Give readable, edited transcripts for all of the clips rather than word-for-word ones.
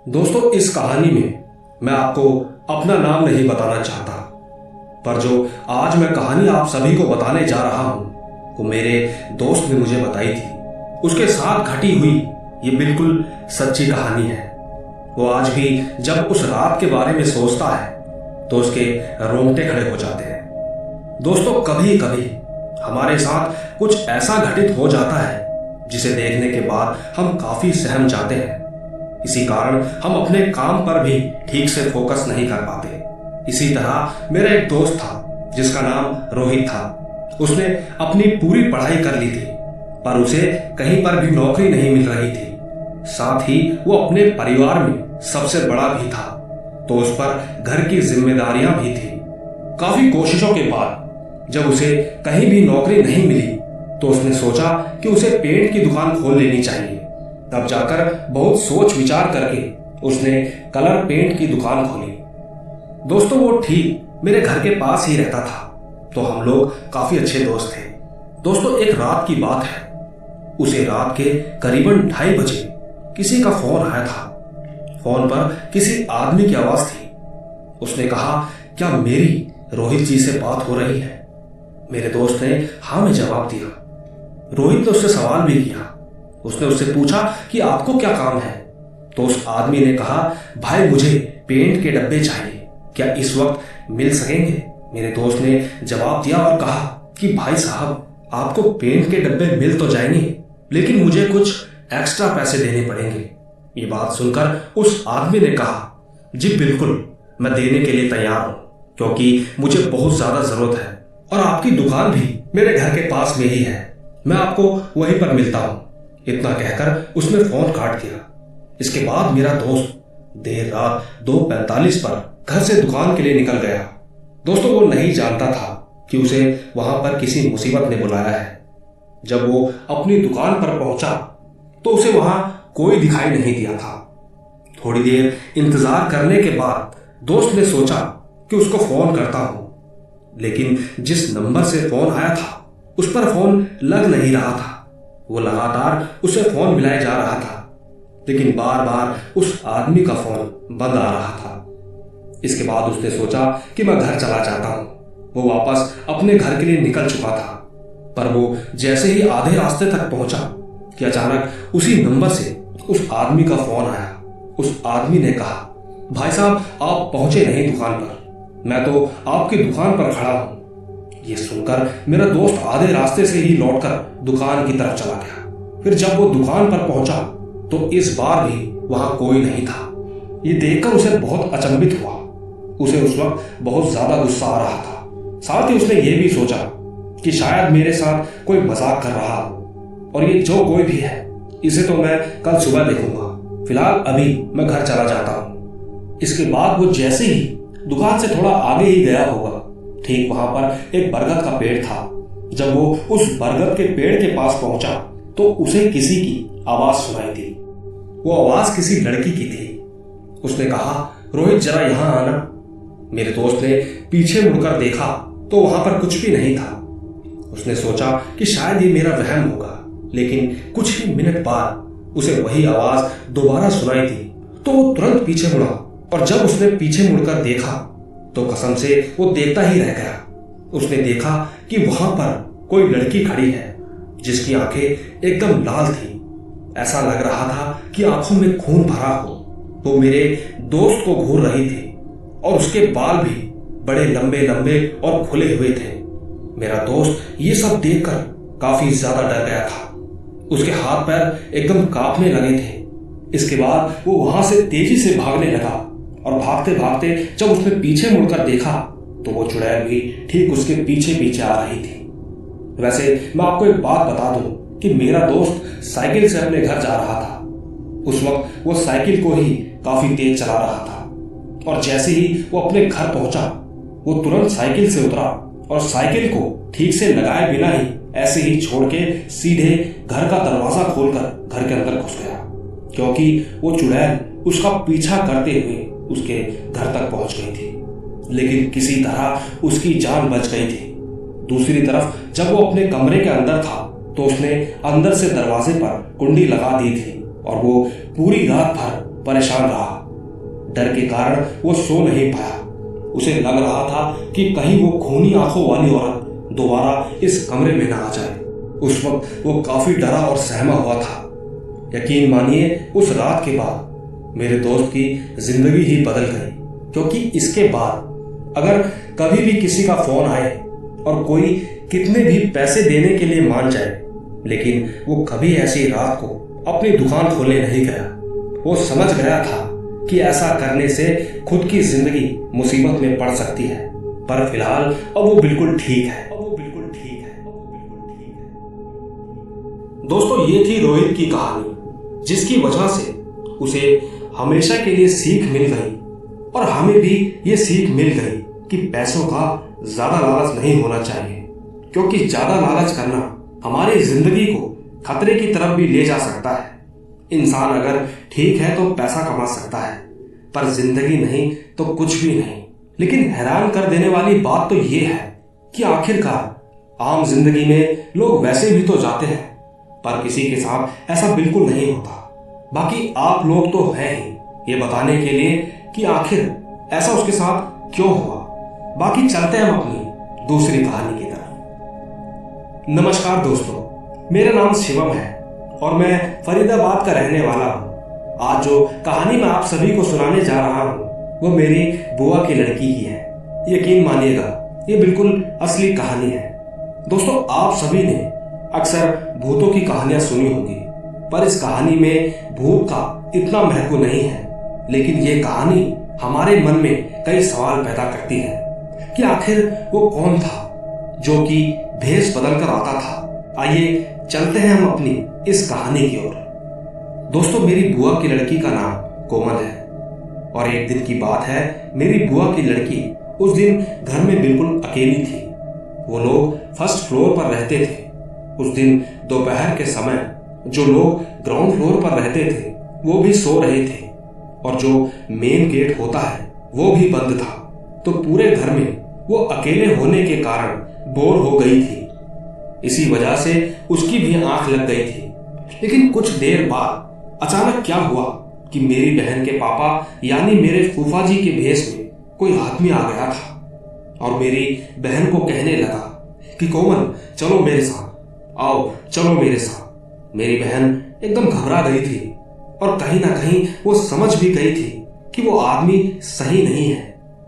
दोस्तों, इस कहानी में मैं आपको अपना नाम नहीं बताना चाहता, पर जो आज मैं कहानी आप सभी को बताने जा रहा हूं वो मेरे दोस्त ने मुझे बताई थी। उसके साथ घटी हुई ये बिल्कुल सच्ची कहानी है। वो आज भी जब उस रात के बारे में सोचता है तो उसके रोंगटे खड़े हो जाते हैं। दोस्तों, कभी कभी हमारे साथ कुछ ऐसा घटित हो जाता है जिसे देखने के बाद हम काफी सहम जाते हैं। इसी कारण हम अपने काम पर भी ठीक से फोकस नहीं कर पाते। इसी तरह मेरा एक दोस्त था जिसका नाम रोहित था। उसने अपनी पूरी पढ़ाई कर ली थी, पर उसे कहीं पर भी नौकरी नहीं मिल रही थी। साथ ही वो अपने परिवार में सबसे बड़ा भी था, तो उस पर घर की जिम्मेदारियां भी थी। काफी कोशिशों के बाद जब उसे कहीं भी नौकरी नहीं मिली तो उसने सोचा कि उसे पेंट की दुकान खोल लेनी चाहिए। तब जाकर बहुत सोच विचार करके उसने कलर पेंट की दुकान खोली। दोस्तों, वो ठीक मेरे घर के पास ही रहता था, तो हम लोग काफी अच्छे दोस्त थे। दोस्तों, एक रात की बात है। उसे रात के करीबन 2:30 बजे किसी का फोन आया था। फोन पर किसी आदमी की आवाज थी। उसने कहा, क्या मेरी रोहित जी से बात हो रही है? मेरे दोस्त ने हाँ में जवाब दिया। रोहित ने उससे सवाल भी किया। उसने उससे पूछा कि आपको क्या काम है? तो उस आदमी ने कहा, भाई मुझे पेंट के डब्बे चाहिए, क्या इस वक्त मिल सकेंगे? मेरे दोस्त ने जवाब दिया और कहा कि भाई साहब, आपको पेंट के डब्बे मिल तो जाएंगे, लेकिन मुझे कुछ एक्स्ट्रा पैसे देने पड़ेंगे। ये बात सुनकर उस आदमी ने कहा, जी बिल्कुल, मैं देने के लिए तैयार हूं, क्योंकि मुझे बहुत ज्यादा जरूरत है और आपकी दुकान भी मेरे घर के पास में ही है। मैं आपको वहीं पर मिलता हूं। इतना कहकर उसने फोन काट दिया। इसके बाद मेरा दोस्त देर रात 2:45 पर घर से दुकान के लिए निकल गया। दोस्तों, वो नहीं जानता था कि उसे वहां पर किसी मुसीबत ने बुलाया है। जब वो अपनी दुकान पर पहुंचा तो उसे वहां कोई दिखाई नहीं दिया था। थोड़ी देर इंतजार करने के बाद दोस्त ने सोचा कि उसको फोन करता हूं, लेकिन जिस नंबर से फोन आया था उस पर फोन लग नहीं रहा था। वो लगातार उसे फोन मिलाए जा रहा था, लेकिन बार बार उस आदमी का फोन बंद आ रहा था। इसके बाद उसने सोचा कि मैं घर चला जाता हूं। वो वापस अपने घर के लिए निकल चुका था, पर वो जैसे ही आधे रास्ते तक पहुंचा कि अचानक उसी नंबर से उस आदमी का फोन आया। उस आदमी ने कहा, भाई साहब, आप पहुंचे नहीं दुकान पर, मैं तो आपकी दुकान पर खड़ा हूं। ये सुनकर मेरा दोस्त आधे रास्ते से ही लौटकर दुकान की तरफ चला गया। फिर जब वो दुकान पर पहुंचा तो इस बार भी वहां कोई नहीं था। ये देखकर उसे बहुत अचंभित हुआ। उसे उस वक्त बहुत ज्यादा गुस्सा आ रहा था। साथ ही उसने ये भी सोचा कि शायद मेरे साथ कोई मजाक कर रहा हो, और ये जो कोई भी है इसे तो मैं कल सुबह देखूंगा। फिलहाल अभी मैं घर चला जाता हूं। इसके बाद वो जैसे ही दुकान से थोड़ा आगे ही गया होगा, ठीक वहां पर एक बरगद का पेड़ था। जब वो उस बरगद के पेड़ के पास पहुंचा तो उसे किसी की आवाज सुनाई दी। वो आवाज किसी लड़की की थी। उसने कहा, रोहित, जरा यहां आना। मेरे दोस्त ने पीछे मुड़कर देखा तो वहां पर कुछ भी नहीं था। उसने सोचा कि शायद ये मेरा वहम होगा, लेकिन कुछ ही मिनट बाद उसे वही आवाज दोबारा सुनाई दी। तो वो तुरंत पीछे मुड़ा, और जब उसने पीछे मुड़कर देखा तो कसम से वो देखता ही रह गया। उसने देखा कि वहां पर कोई लड़की खड़ी है जिसकी आंखें एकदम लाल थी। ऐसा लग रहा था कि आंखों में खून भरा हो। वो मेरे दोस्त को घूर रही थी और उसके बाल भी बड़े लंबे लंबे और खुले हुए थे। मेरा दोस्त ये सब देखकर काफी ज्यादा डर गया था। उसके हाथ पैर एकदम कांपने लगे थे। इसके बाद वो वहां से तेजी से भागने लगा, और भागते भागते जब उसने पीछे मुड़कर देखा तो वो चुड़ैल भी ठीक उसके पीछे पीछे आ रही थी। वैसे मैं आपको एक बात बता दूं कि मेरा दोस्त साइकिल से अपने घर जा रहा था। उस वक्त वो साइकिल को ही काफी तेज चला रहा था, और जैसे ही वो अपने घर पहुंचा वो तुरंत साइकिल से उतरा और साइकिल को ठीक से लगाए बिना ही ऐसे ही छोड़ के सीधे घर का दरवाजा खोलकर घर के अंदर घुस गया, क्योंकि वो चुड़ैल उसका पीछा करते हुए उसके घर तक पहुंच गई थी। लेकिन किसी तरह उसकी जान बच गई थी। दूसरी तरफ जब वो अपने कमरे के अंदर था तो उसने अंदर से दरवाजे पर कुंडी लगा दी थी, और वो पूरी रात भर परेशान रहा डर के कारण वो सो नहीं पाया। उसे लग रहा था कि कहीं वो खूनी आंखों वाली औरत दोबारा इस कमरे में ना आ जाए। उस वक्त वो काफी डरा और सहमा हुआ था। यकीन मानिए, उस रात के बाद मेरे दोस्त की जिंदगी ही बदल गई, क्योंकि इसके बाद अगर कभी भी किसी का फोन आए और कोई कितने भी पैसे देने के लिए मान जाए, लेकिन वो कभी ऐसी रात को अपनी दुकान खोलने नहीं गया। वो समझ गया था कि ऐसा करने से खुद की जिंदगी मुसीबत में पड़ सकती है, पर फिलहाल अब वो बिल्कुल ठीक है। दोस्तों, ये थी रोहित की कहानी, जिसकी वजह से उसे हमेशा के लिए सीख मिल गई और हमें भी ये सीख मिल गई कि पैसों का ज्यादा लालच नहीं होना चाहिए, क्योंकि ज्यादा लालच करना हमारी जिंदगी को खतरे की तरफ भी ले जा सकता है। इंसान अगर ठीक है तो पैसा कमा सकता है, पर जिंदगी नहीं तो कुछ भी नहीं। लेकिन हैरान कर देने वाली बात तो ये है कि आखिरकार आम जिंदगी में लोग वैसे भी तो जाते हैं, पर किसी के साथ ऐसा बिल्कुल नहीं होता। बाकी आप लोग तो हैं ही ये बताने के लिए कि आखिर ऐसा उसके साथ क्यों हुआ। बाकी चलते हैं हम अपनी दूसरी कहानी की तरफ। नमस्कार दोस्तों, मेरा नाम शिवम है और मैं फरीदाबाद का रहने वाला हूँ। आज जो कहानी मैं आप सभी को सुनाने जा रहा हूँ वो मेरी बुआ की लड़की की है। यकीन मानिएगा, ये बिल्कुल असली कहानी है। दोस्तों, आप सभी ने अक्सर भूतों की कहानियां सुनी होंगी, पर इस कहानी में भूत का इतना महत्व नहीं है। लेकिन ये कहानी हमारे मन में कई सवाल पैदा करती है कि आखिर वो कौन था जो कि भेष बदल कर आता था। आइए चलते हैं हम अपनी इस कहानी की ओर। दोस्तों, मेरी बुआ की लड़की का नाम कोमल है और एक दिन की बात है, मेरी बुआ की लड़की उस दिन घर में बिल्कुल अकेली थी। वो लोग फर्स्ट फ्लोर पर रहते थे। उस दिन दोपहर के समय जो लोग ग्राउंड फ्लोर पर रहते थे वो भी सो रहे थे और जो मेन गेट होता है वो भी बंद था। तो पूरे घर में वो अकेले होने के कारण बोर हो गई थी। इसी वजह से उसकी भी आंख लग गई थी। लेकिन कुछ देर बाद अचानक क्या हुआ कि मेरी बहन के पापा यानी मेरे फूफा जी के भेष में कोई आदमी आ गया था और मेरी बहन को कहने लगा कि कोमल, चलो मेरे साथ, आओ चलो मेरे साथ। मेरी बहन एकदम घबरा गई थी और कहीं ना कहीं वो समझ भी गई थी कि वो आदमी सही नहीं है,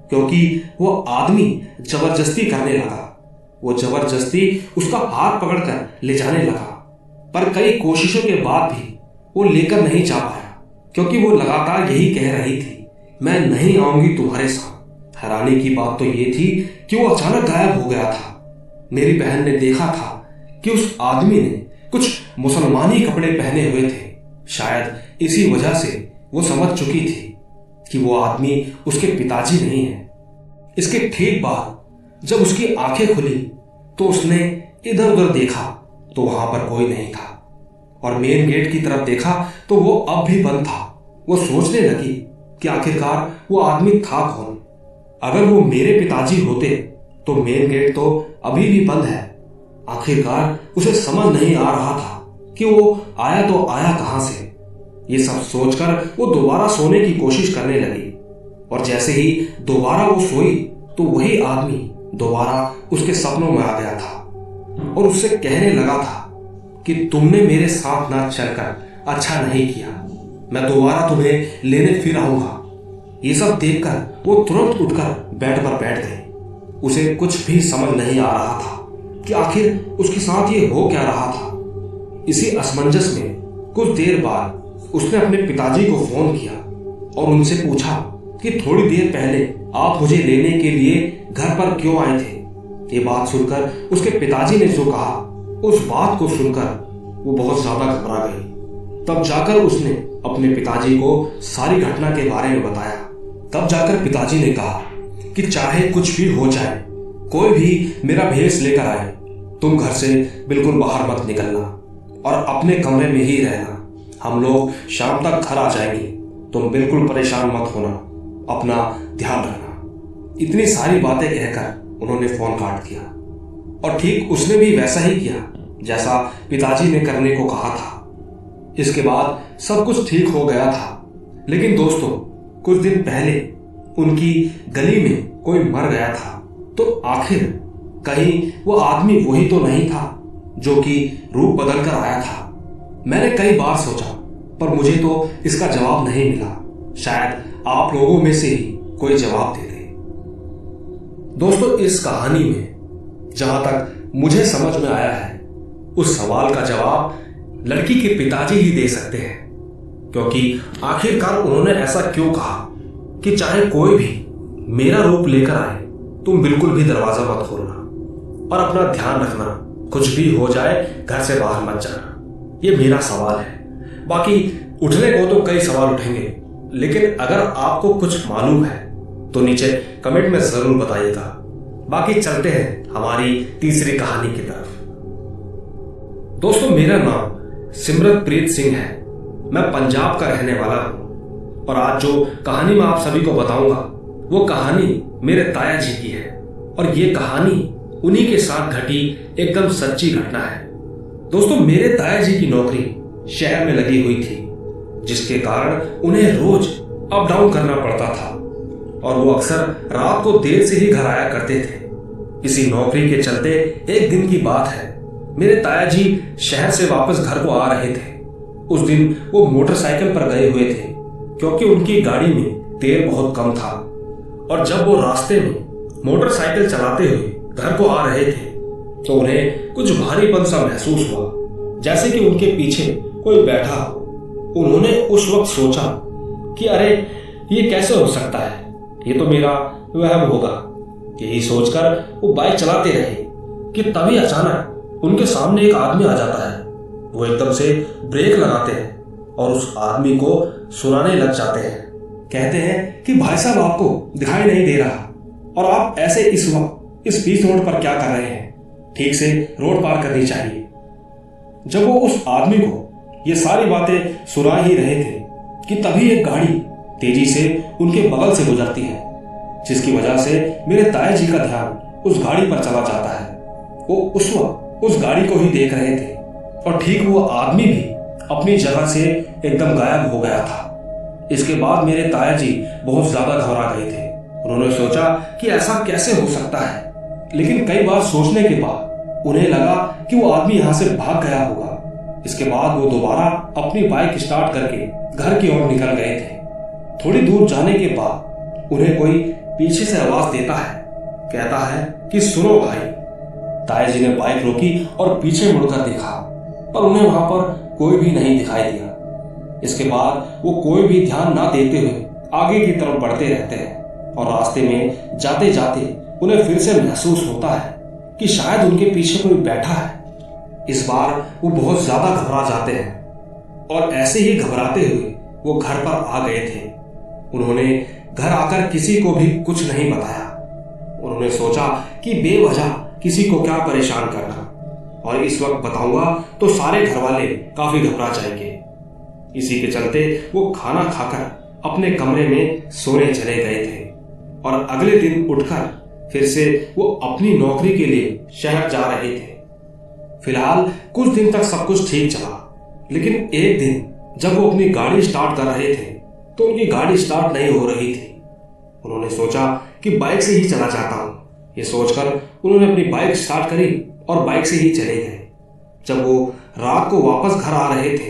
क्योंकि वो आदमी जबरदस्ती करने लगा। वो जबरदस्ती उसका हाथ पकड़कर ले जाने लगा, पर कई कोशिशों के बाद भी वो लेकर नहीं जा पाया, क्योंकि वो लगातार यही कह रही थी, मैं नहीं आऊंगी तुम्हारे साथ। हैरानी की बात तो ये थी कि वो अचानक गायब हो गया था। मेरी बहन ने देखा था कि उस आदमी ने कुछ मुसलमानी कपड़े पहने हुए थे। शायद इसी वजह से वो समझ चुकी थी कि वो आदमी उसके पिताजी नहीं है। इसके ठीक बाद जब उसकी आंखें खुली तो उसने इधर उधर देखा तो वहां पर कोई नहीं था और मेन गेट की तरफ देखा तो वो अब भी बंद था। वो सोचने लगी कि आखिरकार वो आदमी था कौन। अगर वो मेरे पिताजी होते तो मेन गेट तो अभी भी बंद है। आखिरकार उसे समझ नहीं आ रहा था कि वो आया तो आया कहां से। ये सब सोचकर वो दोबारा सोने की कोशिश करने लगी और जैसे ही दोबारा वो सोई तो वही आदमी दोबारा उसके सपनों में आ गया था और उससे कहने लगा था कि तुमने मेरे साथ ना चलकर अच्छा नहीं किया, मैं दोबारा तुम्हें लेने फिर आऊंगा। ये सब देखकर वो तुरंत उठकर बेड पर बैठ गई। उसे कुछ भी समझ नहीं आ रहा था कि आखिर उसके साथ ये हो क्या रहा था। इसी असमंजस में कुछ देर बाद उसने अपने पिताजी को फोन किया और उनसे पूछा कि थोड़ी देर पहले आप मुझे लेने के लिए घर पर क्यों आए थे। ये बात सुनकर उसके पिताजी ने जो कहा, उस बात को सुनकर वो बहुत ज्यादा घबरा गई। तब जाकर उसने अपने पिताजी को सारी घटना के बारे में बताया। तब जाकर पिताजी ने कहा कि चाहे कुछ भी हो जाए, कोई भी मेरा भेष लेकर आए, तुम घर से बिल्कुल बाहर मत निकलना और अपने कमरे में ही रहना। हम लोग शाम तक घर आ जाएंगे, तुम बिल्कुल परेशान मत होना, अपना ध्यान रखना। इतनी सारी बातें कहकर उन्होंने फोन काट दिया और ठीक उसने भी वैसा ही किया जैसा पिताजी ने करने को कहा था। इसके बाद सब कुछ ठीक हो गया था। लेकिन दोस्तों, कुछ दिन पहले उनकी गली में कोई मर गया था, तो आखिर कहीं वो आदमी वही तो नहीं था जो कि रूप बदल कर आया था। मैंने कई बार सोचा, पर मुझे तो इसका जवाब नहीं मिला। शायद आप लोगों में से ही कोई जवाब दे दे। दोस्तों, इस कहानी में जहां तक मुझे समझ में आया है, उस सवाल का जवाब लड़की के पिताजी ही दे सकते हैं, क्योंकि आखिरकार उन्होंने ऐसा क्यों कहा कि चाहे कोई भी मेरा रूप लेकर आए, तुम बिल्कुल भी दरवाजा मत खोलना और अपना ध्यान रखना, कुछ भी हो जाए घर से बाहर मत जाना। ये मेरा सवाल है। बाकी उठने को तो कई सवाल उठेंगे, लेकिन अगर आपको कुछ मालूम है तो नीचे कमेंट में जरूर बताइएगा। बाकी चलते हैं हमारी तीसरी कहानी की तरफ। दोस्तों, मेरा नाम सिमरतप्रीत सिंह है। मैं पंजाब का रहने वाला हूं और आज जो कहानी मैं आप सभी को बताऊंगा वो कहानी मेरे ताया जी की है, और ये कहानी उन्हीं के साथ घटी एकदम सच्ची घटना है। दोस्तों, मेरे ताया जी की नौकरी शहर में लगी हुई थी, जिसके कारण उन्हें रोज अप डाउन करना पड़ता था और वो अक्सर रात को देर से ही घर आया करते थे। इसी नौकरी के चलते एक दिन की बात है, मेरे ताया जी शहर से वापस घर को आ रहे थे। उस दिन वो मोटरसाइकिल पर गए हुए थे, क्योंकि उनकी गाड़ी में तेल बहुत कम था, और जब वो रास्ते में मोटरसाइकिल चलाते हुए घर को आ रहे थे तो उन्हें कुछ भारीपन सा महसूस हुआ, जैसे कि उनके पीछे कोई बैठा हो। उन्होंने उस वक्त सोचा कि अरे, ये कैसे हो सकता है, ये तो मेरा वहम होगा। यही सोचकर वो बाइक चलाते रहे कि तभी अचानक उनके सामने एक आदमी आ जाता है। वो एकदम से ब्रेक लगाते हैं और उस आदमी को सुनाने लग जाते हैं। कहते हैं कि भाई साहब, आपको दिखाई नहीं दे रहा और आप ऐसे इस वक्त इस बीच रोड पर क्या कर रहे हैं? ठीक से रोड पार करनी चाहिए। जब वो उस आदमी को ये सारी बातें सुना ही रहे थे कि तभी एक गाड़ी तेजी से उनके बगल से गुजरती है, जिसकी वजह से मेरे ताया जी का ध्यान उस गाड़ी पर चला जाता है। वो उस वक्त उस गाड़ी को ही देख रहे थे और ठीक वो आदमी भी अपनी जगह से एकदम गायब हो गया था। इसके बाद मेरे ताया जी बहुत ज्यादा घबरा गए थे। उन्होंने सोचा कि ऐसा कैसे हो सकता है, लेकिन कई बार सोचने के बाद उन्हें लगा कि वो आदमी यहाँ से भाग गया होगा। इसके बाद वो दोबारा अपनी बाइक स्टार्ट करके घर की ओर निकल गए थे। थोड़ी दूर जाने के बाद उन्हें कोई पीछे से आवाज देता है, कहता है कि सुनो भाई। ताया जी ने बाइक रोकी और पीछे मुड़कर देखा, पर उन्हें वहां पर कोई भी नहीं दिखाई दिया। इसके बाद वो कोई भी ध्यान ना देते हुए आगे की तरफ बढ़ते रहते हैं, और रास्ते में जाते जाते उन्हें फिर से महसूस होता है कि शायद उनके पीछे कोई बैठा है। इस बार वो बहुत ज्यादा घबरा जाते हैं और ऐसे ही घबराते हुए वो घर पर आ गए थे। उन्होंने घर आकर किसी को भी कुछ नहीं बताया। उन्होंने सोचा कि बेवजह किसी को क्या परेशान करना, और इस वक्त बताऊंगा तो सारे घर वाले काफी घबरा जाएंगे। इसी के चलते वो खाना खाकर अपने कमरे में सोने चले गए थे, और अगले दिन उठकर फिर से वो अपनी नौकरी के लिए शहर जा रहे थे। फिलहाल कुछ दिन तक सब कुछ ठीक चला, लेकिन एक दिन जब वो अपनी गाड़ी स्टार्ट कर रहे थे तो उनकी गाड़ी स्टार्ट नहीं हो रही थी। उन्होंने सोचा कि बाइक से ही चला जाता हूं। ये सोचकर उन्होंने अपनी बाइक स्टार्ट करी और बाइक से ही चले गए। जब वो रात को वापस घर आ रहे थे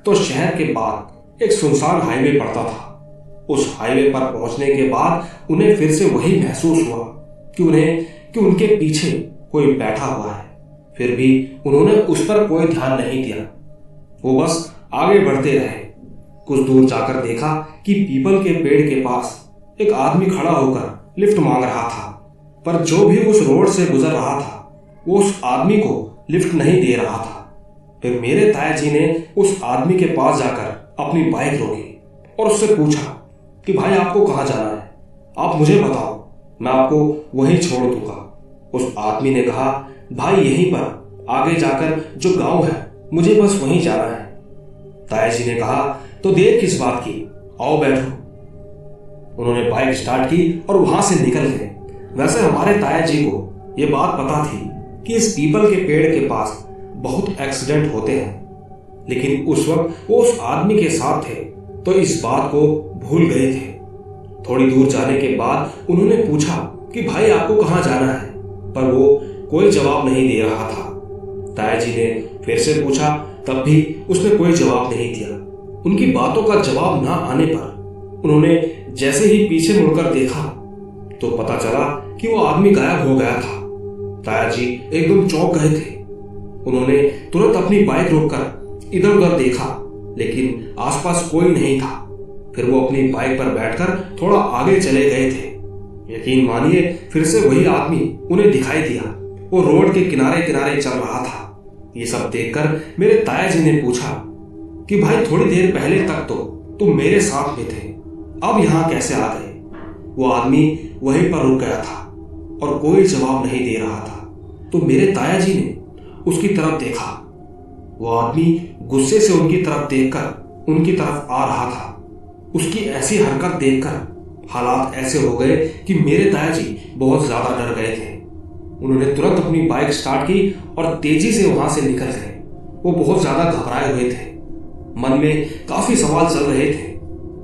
तो शहर के बाद एक सुनसान हाईवे पड़ता था। उस हाईवे पर पहुंचने के बाद उन्हें फिर से वही महसूस हुआ कि उनके पीछे कोई बैठा हुआ है। फिर भी उन्होंने उस पर कोई ध्यान नहीं दिया। वो बस आगे बढ़ते रहे। कुछ दूर जाकर देखा कि पीपल के पेड़ के पास एक आदमी खड़ा होकर लिफ्ट मांग रहा था, पर जो भी उस रोड से गुजर रहा था वो उस आदमी को लिफ्ट नहीं दे रहा था। फिर मेरे ताया जी ने उस आदमी के पास जाकर अपनी बाइक रोकी और उससे पूछा कि भाई, आपको कहाँ जाना है? आप मुझे बताओ, मैं आपको वहीं छोड़ दूंगा। उस आदमी ने कहा, भाई यहीं पर आगे जाकर जो गांव है मुझे बस वहीं जाना है। ताया जी ने कहा, तो देर किस बात की, आओ बैठो। उन्होंने बाइक स्टार्ट की और वहां से निकल गए। वैसे हमारे ताया जी को यह बात पता थी कि इस पीपल के पेड़ के पास बहुत एक्सीडेंट होते हैं, लेकिन उस वक्त वो उस आदमी के साथ थे तो इस बात को भूल गए थे। थोड़ी दूर जाने के बाद उन्होंने पूछा कि भाई आपको कहाँ जाना है, पर वो कोई जवाब नहीं दे रहा था। ताया जी ने फिर से पूछा, तब भी उसने कोई जवाब नहीं दिया। उनकी बातों का जवाब ना आने पर उन्होंने जैसे ही पीछे मुड़कर देखा तो पता चला कि वो आदमी गायब हो गया था। ताया जी एकदम चौंक गए थे। उन्होंने तुरंत अपनी बाइक रोककर इधर उधर देखा, लेकिन आसपास कोई नहीं था। फिर वो अपनी बाइक पर बैठकर थोड़ा आगे चले गए थे। यकीन मानिए, फिर से वही आदमी उन्हें दिखाई दिया। वो रोड के किनारे किनारे चल रहा था। ये सब देखकर मेरे ताया जी ने पूछा कि भाई थोड़ी देर पहले तक तो तुम मेरे साथ में थे, अब यहां कैसे आ गए? वो आदमी वहीं पर रुक गया था और कोई जवाब नहीं दे रहा था। तो मेरे ताया जी ने उसकी तरफ देखा। वो आदमी गुस्से से उनकी तरफ देखकर उनकी तरफ आ रहा था। उसकी ऐसी हरकत देखकर हालात ऐसे हो गए कि मेरे ताया जी बहुत ज्यादा डर गए थे। उन्होंने तुरंत अपनी बाइक स्टार्ट की और तेजी से वहां से निकल गए। वो बहुत ज्यादा घबराए हुए थे। मन में काफी सवाल चल रहे थे।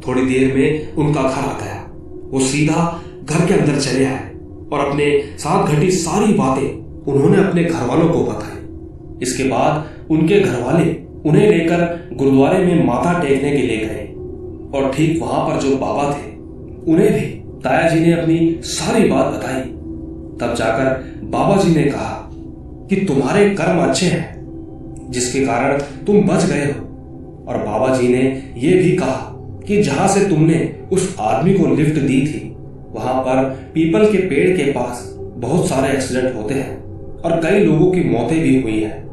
थोड़ी देर में उनका घर आ गया। वो सीधा घर के अंदर चले आए और अपने साथ घटी सारी बातें उन्होंने अपने घर वालों को बताई। इसके बाद उनके घर वाले उन्हें लेकर गुरुद्वारे में माथा टेकने के लिए गए और ठीक वहां पर जो बाबा थे उन्हें भी ताया जी ने अपनी सारी बात बताई। तब जाकर बाबा जी ने कहा कि तुम्हारे कर्म अच्छे हैं जिसके कारण तुम बच गए हो। और बाबा जी ने यह भी कहा कि जहां से तुमने उस आदमी को लिफ्ट दी थी वहां पर पीपल के पेड़ के पास बहुत सारे एक्सीडेंट होते हैं और कई लोगों की मौतें भी हुई हैं।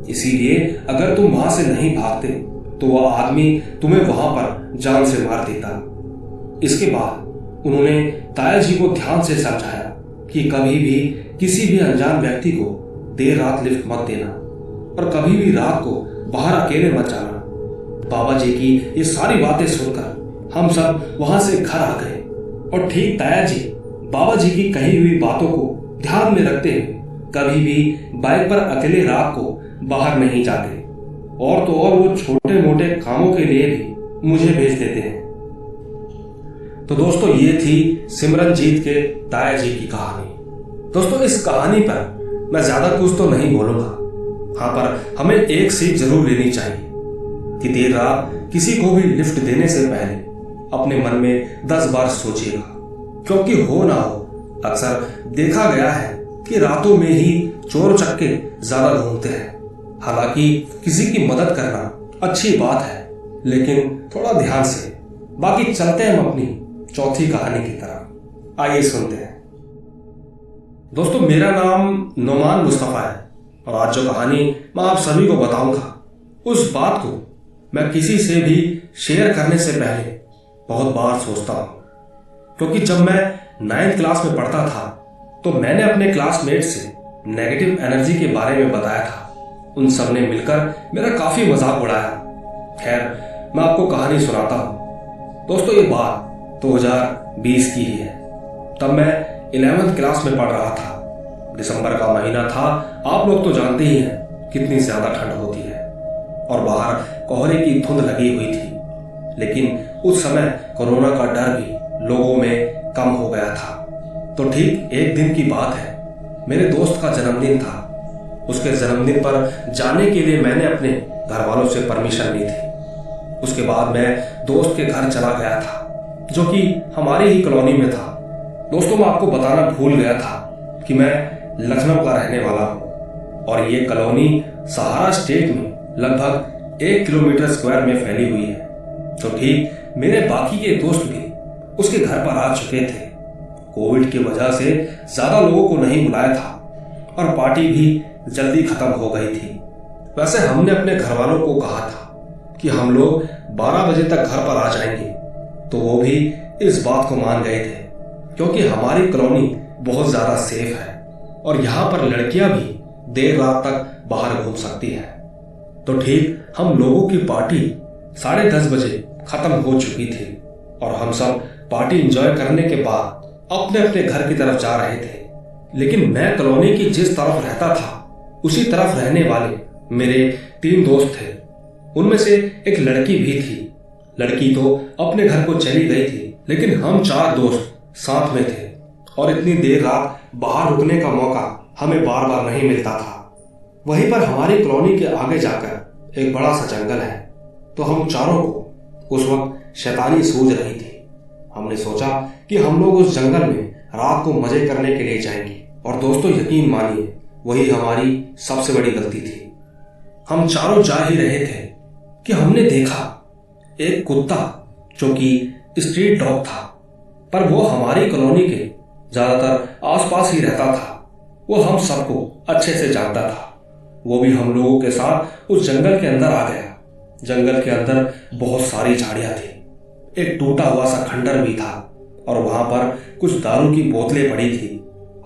इसीलिए अगर तुम वहां से नहीं भागते तो वह आदमी तुम्हें वहां पर जान से मार देता। इसके बाद उन्होंने ताया जी को ध्यान से समझाया कि कभी भी किसी भी अनजान व्यक्ति को देर रात लिफ्ट मत देना और कभी भी रात को बाहर अकेले मत जाना। बाबा जी की ये सारी बातें सुनकर हम सब वहां से घर आ गए और ठीक ताया जी बाबा जी की कही हुई बातों को ध्यान में रखते हुए कभी भी बाइक पर अकेले रात को बाहर नहीं जाते और तो और वो छोटे मोटे कामों के लिए भी मुझे भेज देते हैं। तो दोस्तों, ये थी सिमरनजीत के ताया जी की कहानी। दोस्तों, इस कहानी पर मैं ज्यादा कुछ तो नहीं बोलूंगा। हाँ, पर हमें एक सीख जरूर लेनी चाहिए कि देर रात किसी को भी लिफ्ट देने से पहले अपने मन में 10 बार सोचिएगा, क्योंकि हो ना हो अक्सर देखा गया है कि रातों में ही चोर चक्के ज्यादा घूमते हैं। हालांकि किसी की मदद करना अच्छी बात है, लेकिन थोड़ा ध्यान से। बाकी चलते हैं हम अपनी चौथी कहानी की तरफ। आइए सुनते हैं। दोस्तों, मेरा नाम नोमान मुस्तफा है और आज जो कहानी मैं आप सभी को बताऊंगा उस बात को मैं किसी से भी शेयर करने से पहले बहुत बार सोचता हूं, क्योंकि जब मैं 9th क्लास में पढ़ता था तो मैंने अपने क्लासमेट से नेगेटिव एनर्जी के बारे में बताया था। उन सब ने मिलकर मेरा काफी मजाक उड़ाया। खैर, मैं आपको कहानी सुनाता हूं। दोस्तों, ये बात 2020 की ही है। तब मैं 11th क्लास में पढ़ रहा था। दिसंबर का महीना था। आप लोग तो जानते ही हैं कितनी ज्यादा ठंड होती है और बाहर कोहरे की धुंध लगी हुई थी। लेकिन उस समय कोरोना का डर भी लोगों में कम हो गया था। तो ठीक एक दिन की बात है, मेरे दोस्त का जन्मदिन था। उसके जन्मदिन पर जाने के लिए मैंने अपने घर वालों से परमिशन ली थी। उसके बाद मैं दोस्त के घर चला गया था, जो कि हमारी ही कॉलोनी में था। दोस्तों, मैं आपको बताना भूल गया था कि मैं लखनऊ का रहने वाला हूँ और ये कॉलोनी सहारा स्टेट में लगभग 1 किलोमीटर स्क्वायर में फैली हुई है। तो ठीक मेरे बाकी के दोस्त भी उसके घर पर आ चुके थे। कोविड की वजह से ज्यादा लोगों को नहीं बुलाया था और पार्टी भी जल्दी खत्म हो गई थी। वैसे हमने अपने घर वालों को कहा था कि हम लोग 12 बजे तक घर पर आ जाएंगे, तो वो भी इस बात को मान गए थे, क्योंकि हमारी कॉलोनी बहुत ज्यादा सेफ है और यहाँ पर लड़कियां भी देर रात तक बाहर घूम सकती है। तो ठीक हम लोगों की पार्टी 10:30 बजे खत्म हो चुकी थी और हम सब पार्टी एंजॉय करने के बाद अपने अपने घर की तरफ जा रहे थे। लेकिन मैं कॉलोनी की जिस तरफ रहता था उसी तरफ रहने वाले मेरे 3 दोस्त थे। उनमें से एक लड़की भी थी। लड़की तो अपने घर को चली गई थी, लेकिन हम 4 दोस्त साथ में थे और इतनी देर रात बाहर रुकने का मौका हमें बार बार नहीं मिलता था। वहीं पर हमारी कॉलोनी के आगे जाकर एक बड़ा सा जंगल है, तो हम चारों को उस वक्त शैतानी सूझ रही थी। हमने सोचा कि हम लोग उस जंगल में रात को मजे करने के लिए जाएंगे, और दोस्तों यकीन मानिए वही हमारी सबसे बड़ी गलती थी। हम चारों जा ही रहे थे कि हमने देखा एक कुत्ता जो कि स्ट्रीट डॉग था, पर वो हमारी कॉलोनी के ज्यादातर आसपास ही रहता था। वो हम सबको अच्छे से जानता था। वो भी हम लोगों के साथ उस जंगल के अंदर आ गया। जंगल के अंदर बहुत सारी झाड़ियां थी, एक टूटा हुआ सा खंडर भी था, और वहां पर कुछ दारू की बोतलें पड़ी थी।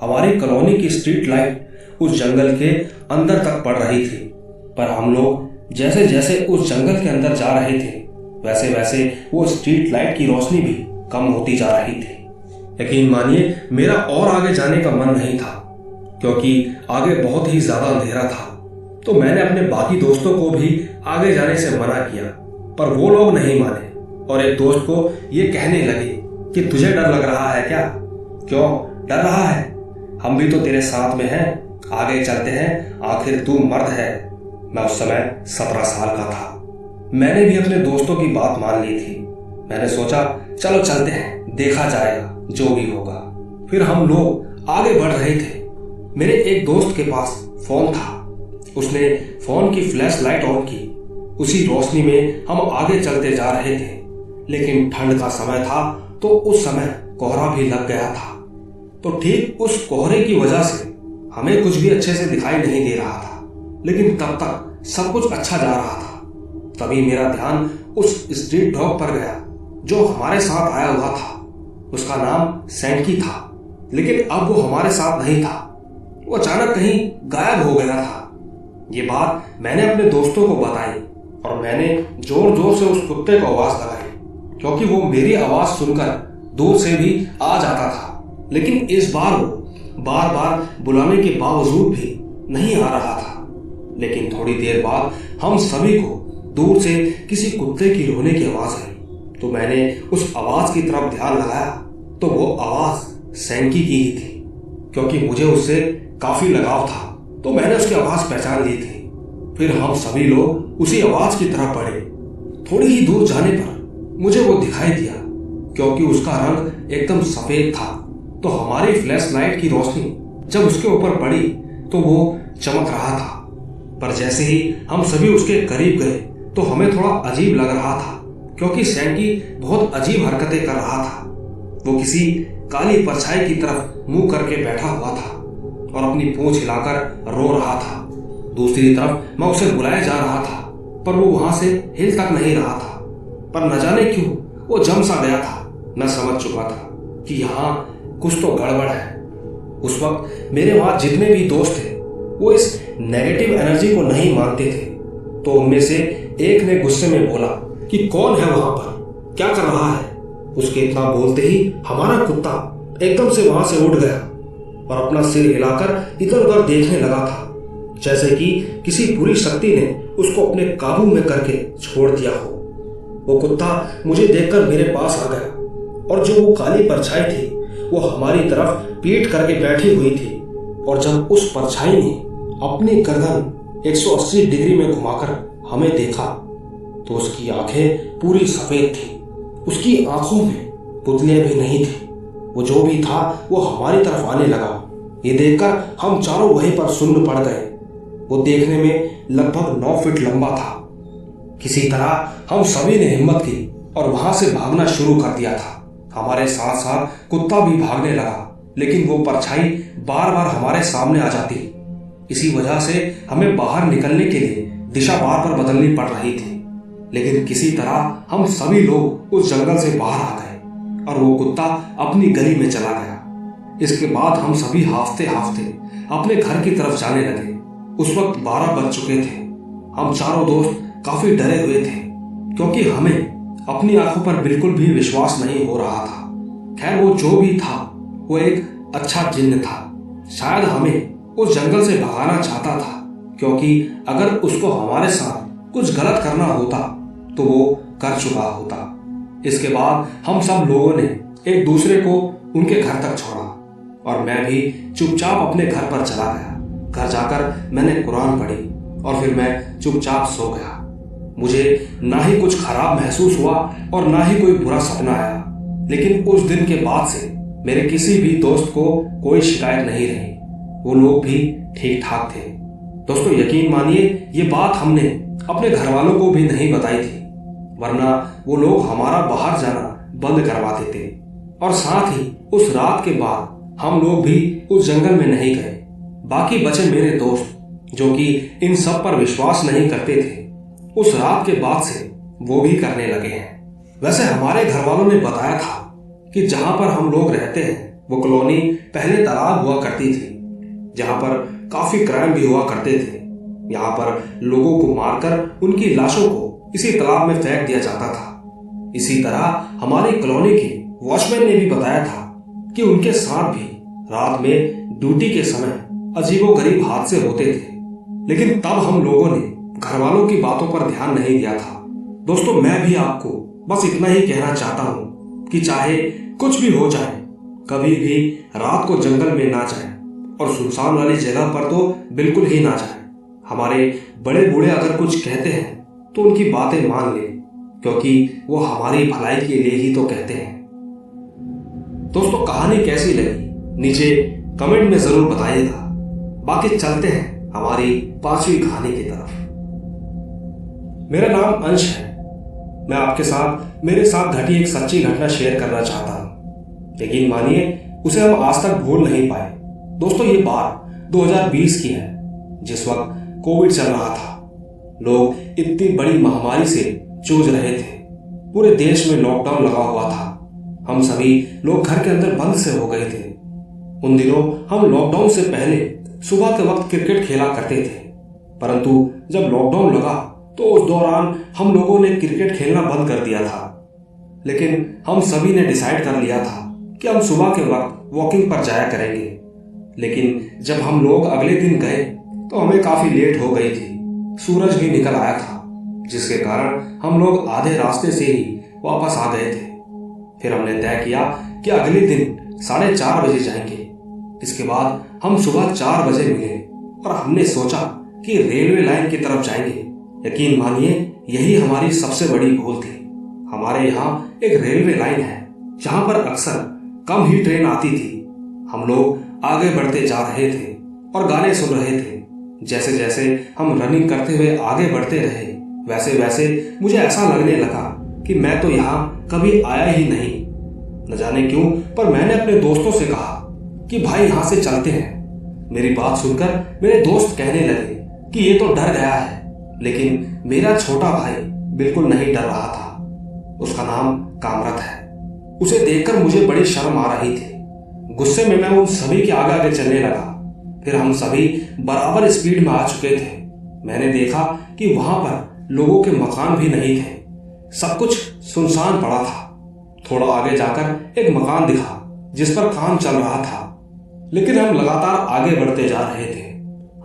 हमारी कॉलोनी की स्ट्रीट लाइट उस जंगल के अंदर तक पड़ रही थी, पर हम लोग जैसे जैसे उस जंगल के अंदर जा रहे थे वैसे वैसे वो स्ट्रीट लाइट की रोशनी भी कम होती जा रही थी। यकीन मानिए मेरा और आगे जाने का मन नहीं था, क्योंकि आगे बहुत ही ज्यादा अंधेरा था। तो मैंने अपने बाकी दोस्तों को भी आगे जाने से मना किया, पर वो लोग नहीं माने और एक दोस्त को ये कहने लगे कि तुझे डर लग रहा है क्या? क्यों डर रहा है? हम भी तो तेरे साथ में हैं, आगे चलते हैं, आखिर तू मर्द है। मैं उस समय 17 साल का था। मैंने भी अपने दोस्तों की बात मान ली थी। मैंने सोचा चलो चलते हैं, देखा जाएगा जो भी होगा। फिर हम लोग आगे बढ़ रहे थे। मेरे एक दोस्त के पास फोन था। उसने फोन की फ्लैश लाइट ऑन की। उसी रोशनी में हम आगे चलते जा रहे थे, लेकिन ठंड का समय था तो उस समय कोहरा भी लग गया था। तो ठीक उस कोहरे की वजह से हमें कुछ भी अच्छे से दिखाई नहीं दे रहा था, लेकिन तब तक सब कुछ अच्छा जा रहा था। तभी मेरा ध्यान उस स्ट्रीट डॉग पर गया जो हमारे साथ आया हुआ था। उसका नाम सैंकी था, लेकिन अब वो हमारे साथ नहीं था। वो अचानक कहीं गायब हो गया था। ये बात मैंने अपने दोस्तों को बताई और मैंने जोर जोर से उस कुत्ते को आवाज लगाई, क्योंकि वो मेरी आवाज सुनकर दूर से भी आ जाता था। लेकिन इस बार वो बार बार बुलाने के बावजूद भी नहीं आ रहा था। लेकिन थोड़ी देर बाद हम सभी को दूर से किसी कुत्ते की रोने की आवाज आई, तो मैंने उस आवाज की तरफ ध्यान लगाया तो वो आवाज सैंकी की ही थी। क्योंकि मुझे उससे काफी लगाव था तो मैंने उसकी आवाज पहचान ली थी। फिर हम सभी लोग उसी आवाज की तरफ बढ़े। थोड़ी ही दूर जाने पर मुझे वो दिखाई दिया, क्योंकि उसका रंग एकदम सफेद था। तो हमारी फ्लैश लाइट की रोशनी जब उसके ऊपर पड़ी तो वो चमक रहा था। पर जैसे ही हम सभी उसके करीब गए तो हमें थोड़ा अजीब लग रहा था, क्योंकि सैंकी बहुत अजीब हरकतें कर रहा था। वो किसी काली परछाई की तरफ मुंह करके बैठा हुआ था और अपनी पूंछ हिलाकर रो रहा था। दूसरी तरफ मैं उसे बुलाया जा रहा था, पर वो वहां से हिल तक नहीं रहा था। पर न जाने क्यों वो जम सा गया था। मैं समझ चुका था कि यहाँ कुछ तो गड़बड़ है। उस वक्त मेरे वहां जितने भी दोस्त थे वो इस नेगेटिव एनर्जी को नहीं मानते थे। तो उनमें से एक ने गुस्से में बोला कि कौन है वहां पर, क्या कर रहा है? उसके इतना बोलते ही हमारा कुत्ता एकदम से वहां से उठ गया और अपना सिर हिलाकर इधर उधर देखने लगा था, जैसे कि किसी बुरी शक्ति ने उसको अपने काबू में करके छोड़ दिया हो। वो कुत्ता मुझे देखकर मेरे पास आ गया, और जो वो काली परछाई थी वो हमारी तरफ पीठ करके बैठी हुई थी। और जब उस परछाई ने अपनी गर्दन 180 डिग्री में घुमाकर हमें देखा तो उसकी आंखें पूरी सफेद थी। उसकी आंखों में पुतलियां भी नहीं थी। वो जो भी था वो हमारी तरफ आने लगा। ये देखकर हम चारों वहीं पर सुन्न पड़ गए। वो देखने में लगभग 9 फीट लंबा था। किसी तरह हम सभी ने हिम्मत की और वहां से भागना शुरू कर दिया था। हमारे साथ साथ कुत्ता भी भागने लगा, लेकिन वो परछाई बार बार हमारे सामने आ जाती। इसी वजह से हमें बाहर निकलने के लिए दिशा बार बार बदलनी पड़ रही थी। लेकिन किसी तरह हम सभी लोग उस जंगल से बाहर आ गए और वो कुत्ता अपनी गली में चला गया। इसके बाद हम सभी हाफते हाफते अपने घर की तरफ जाने लगे। उस वक्त 12 बज चुके थे। हम चारों दोस्त काफी डरे हुए थे, क्योंकि हमें अपनी आंखों पर बिल्कुल भी विश्वास नहीं हो रहा था। खैर वो जो भी था वो एक अच्छा जिन्न था। शायद हमें उस जंगल से भगाना चाहता था, क्योंकि अगर उसको हमारे साथ कुछ गलत करना होता तो वो कर चुका होता। इसके बाद हम सब लोगों ने एक दूसरे को उनके घर तक छोड़ा और मैं भी चुपचाप अपने घर पर चला गया। घर जाकर मैंने कुरान पढ़ी और फिर मैं चुपचाप सो गया। मुझे ना ही कुछ खराब महसूस हुआ और ना ही कोई बुरा सपना आया। लेकिन उस दिन के बाद से मेरे किसी भी दोस्त को कोई शिकायत नहीं रही। वो लोग भी ठीक ठाक थे। दोस्तों, यकीन मानिए ये बात हमने अपने घर वालों को भी नहीं बताई थी, वरना वो लोग हमारा बाहर जाना बंद करवा देते। और साथ ही उस रात के बाद हम लोग भी उस जंगल में नहीं गए। बाकी बचे मेरे दोस्त जो कि इन सब पर विश्वास नहीं करते थे, उस रात के बाद से वो भी करने लगे हैं। वैसे हमारे घर वालों ने बताया था कि जहां पर हम लोग रहते हैं वो कॉलोनी पहले तालाब हुआ करती थी, जहां पर काफी क्राइम भी हुआ करते थे। यहाँ पर लोगों को मारकर उनकी लाशों को इसी तालाब में फेंक दिया जाता था। इसी तरह हमारी कॉलोनी के वॉचमैन ने भी बताया था कि उनके साथ भी रात में ड्यूटी के समय अजीबोगरीब हादसे होते थे। लेकिन तब हम लोगों ने घर वालों की बातों पर ध्यान नहीं दिया था। दोस्तों, मैं भी आपको बस इतना ही कहना चाहता हूँ कि चाहे कुछ भी हो जाए, कभी भी रात को जंगल में ना जाए और सुनसान वाली जगह पर तो बिल्कुल ही ना जाए। हमारे बड़े बूढ़े अगर कुछ कहते हैं तो उनकी बातें मान लें, क्योंकि वो हमारी भलाई के लिए ही तो कहते हैं। दोस्तों, कहानी कैसी लगी नीचे कमेंट में जरूर बताइएगा। बाकी चलते हैं हमारी 5वीं कहानी की तरफ। मेरा नाम अंश है। मैं आपके साथ मेरे साथ घटी एक सच्ची घटना शेयर करना चाहता हूं। यकीन मानिए उसे हम आज तक भूल नहीं पाए। दोस्तों, ये बात 2020 की है, जिस वक्त कोविड चल रहा था। लोग इतनी बड़ी महामारी से जूझ रहे थे। पूरे देश में लॉकडाउन लगा हुआ था। हम सभी लोग घर के अंदर बंद से हो गए थे। उन दिनों हम लॉकडाउन से पहले सुबह के वक्त क्रिकेट खेला करते थे, परंतु जब लॉकडाउन लगा तो उस दौरान हम लोगों ने क्रिकेट खेलना बंद कर दिया था। लेकिन हम सभी ने डिसाइड कर लिया था कि हम सुबह के वक्त वॉकिंग पर जाया करेंगे। लेकिन जब हम लोग अगले दिन गए तो हमें काफी लेट हो गई थी। सूरज भी निकल आया था, जिसके कारण हम लोग आधे रास्ते से ही वापस आ गए थे। फिर हमने तय किया कि अगले दिन 4:30 बजे जाएंगे। इसके बाद हम सुबह 4 बजे मिले और हमने सोचा कि रेलवे लाइन की तरफ जाएंगे। यकीन मानिए यही हमारी सबसे बड़ी भूल थी। हमारे यहाँ एक रेलवे लाइन है जहाँ पर अक्सर कम ही ट्रेन आती थी। हम लोग आगे बढ़ते जा रहे थे और गाने सुन रहे थे। जैसे जैसे हम रनिंग करते हुए आगे बढ़ते रहे, वैसे वैसे मुझे ऐसा लगने लगा कि मैं तो यहाँ कभी आया ही नहीं। न जाने क्यों, पर मैंने अपने दोस्तों से कहा कि भाई यहाँ से चलते हैं। मेरी बात सुनकर मेरे दोस्त कहने लगे कि ये तो डर गया है, लेकिन मेरा छोटा भाई बिल्कुल नहीं डर रहा था। उसका नाम कामरत है। उसे देखकर मुझे बड़ी शर्म आ रही थी। गुस्से में मैं उन सभी के आगे आगे चलने लगा। फिर हम सभी बराबर स्पीड में आ चुके थे। मैंने देखा कि वहां पर लोगों के मकान भी नहीं थे। सब कुछ सुनसान पड़ा था। थोड़ा आगे जाकर एक मकान दिखा जिस पर काम चल रहा था, लेकिन हम लगातार आगे बढ़ते जा रहे थे।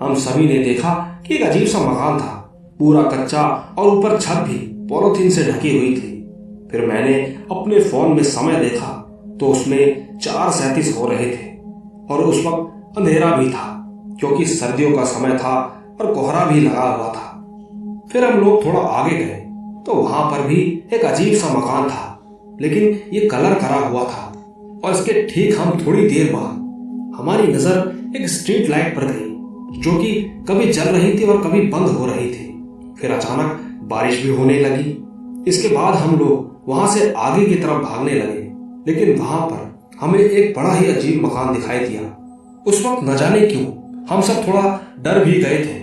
हम सभी ने देखा कि एक अजीब सा मकान था, पूरा कच्चा और ऊपर छत भी पॉलीथीन से ढकी हुई थी। फिर मैंने अपने फोन में समय देखा तो उसमें 4:37 हो रहे थे और उस वक्त अंधेरा भी था, क्योंकि सर्दियों का समय था और कोहरा भी लगा हुआ था। फिर हम लोग थोड़ा आगे गए तो वहां पर भी एक अजीब सा मकान था, लेकिन ये कलर करा हुआ था। और इसके ठीक हम थोड़ी देर बाद हमारी नजर एक स्ट्रीट लाइट पर गई, जो कि कभी जल रही थी और कभी बंद हो रही थी। फिर अचानक बारिश भी होने लगी। इसके बाद हम लोग वहां से आगे की तरफ भागने लगे, लेकिन वहां पर हमें एक बड़ा ही अजीब मकान दिखाई दिया। उस वक्त न जाने क्यों हम सब थोड़ा डर भी गए थे,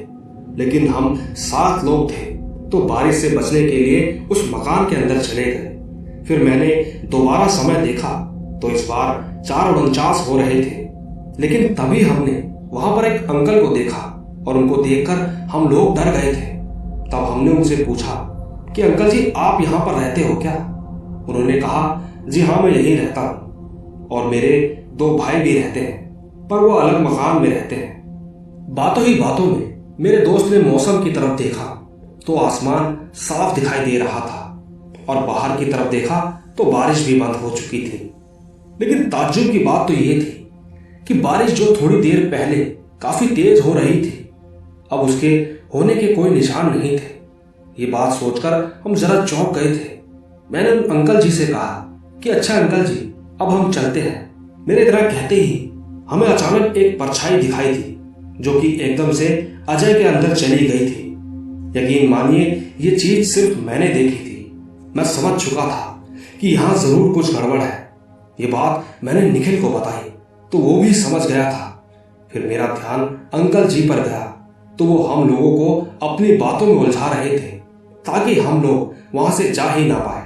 लेकिन हम 7 लोग थे तो बारिश से बचने के लिए उस मकान के अंदर चले गए। फिर मैंने दोबारा समय देखा तो इस बार 4:49 हो रहे थे, लेकिन तभी हमने वहां पर एक अंकल को देखा और उनको देखकर हम लोग डर गए थे। तब हमने उनसे पूछा कि अंकल जी, आप यहाँ पर रहते हो क्या? उन्होंने कहा, जी हाँ, मैं यहीं रहता हूँ और मेरे 2 भाई भी रहते हैं, पर वो अलग मकान में रहते हैं। बातों ही बातों में मेरे दोस्त ने मौसम की तरफ देखा तो आसमान साफ दिखाई दे रहा था और बाहर की तरफ देखा तो बारिश भी बंद हो चुकी थी। लेकिन ताज्जुब की बात तो ये थी कि बारिश जो थोड़ी देर पहले काफी तेज हो रही थी, अब उसके होने के कोई निशान नहीं थे। ये बात सोचकर हम जरा चौंक गए थे। मैंने उन अंकल जी से कहा कि अच्छा अंकल जी, अब हम चलते हैं। मेरे तरह कहते ही हमें अचानक एक परछाई दिखाई दी जो कि एकदम से अजय के अंदर चली गई थी। यकीन मानिए, ये चीज सिर्फ मैंने देखी थी। मैं समझ चुका था कि यहां जरूर कुछ गड़बड़ है। ये बात मैंने निखिल को बताई तो वो भी समझ गया था। फिर मेरा ध्यान अंकल जी पर गया तो वो हम लोगों को अपनी बातों में उलझा रहे थे ताकि हम लोग वहां से जा ही ना पाए।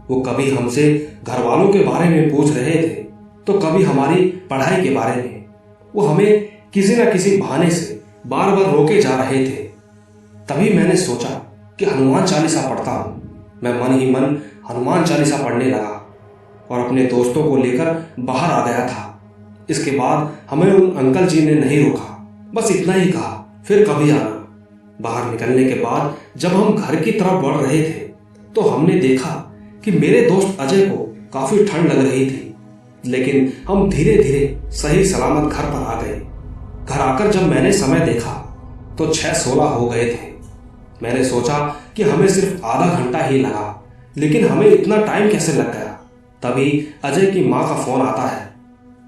वो कभी हमसे घर वालों के बारे में पूछ रहे थे तो कभी हमारी पढ़ाई के बारे में। वो हमें किसी न किसी बहाने से बार बार रोके जा रहे थे। तभी मैंने सोचा कि हनुमान चालीसा पढ़ता हूं। मैं मन ही मन हनुमान चालीसा पढ़ने लगा और अपने दोस्तों को लेकर बाहर आ गया था। इसके बाद हमें उन अंकल जी ने नहीं रोका, बस इतना ही कहा, फिर कभी आना। बाहर निकलने के बाद जब हम घर की तरफ बढ़ रहे थे तो हमने देखा कि मेरे दोस्त अजय को काफी ठंड लग रही थी, लेकिन हम धीरे धीरे सही सलामत घर पर आ गए। घर आकर जब मैंने समय देखा तो 6:16 हो गए थे। मैंने सोचा कि हमें सिर्फ आधा घंटा ही लगा, लेकिन हमें इतना टाइम कैसे लग गया। तभी अजय की माँ का फोन आता है।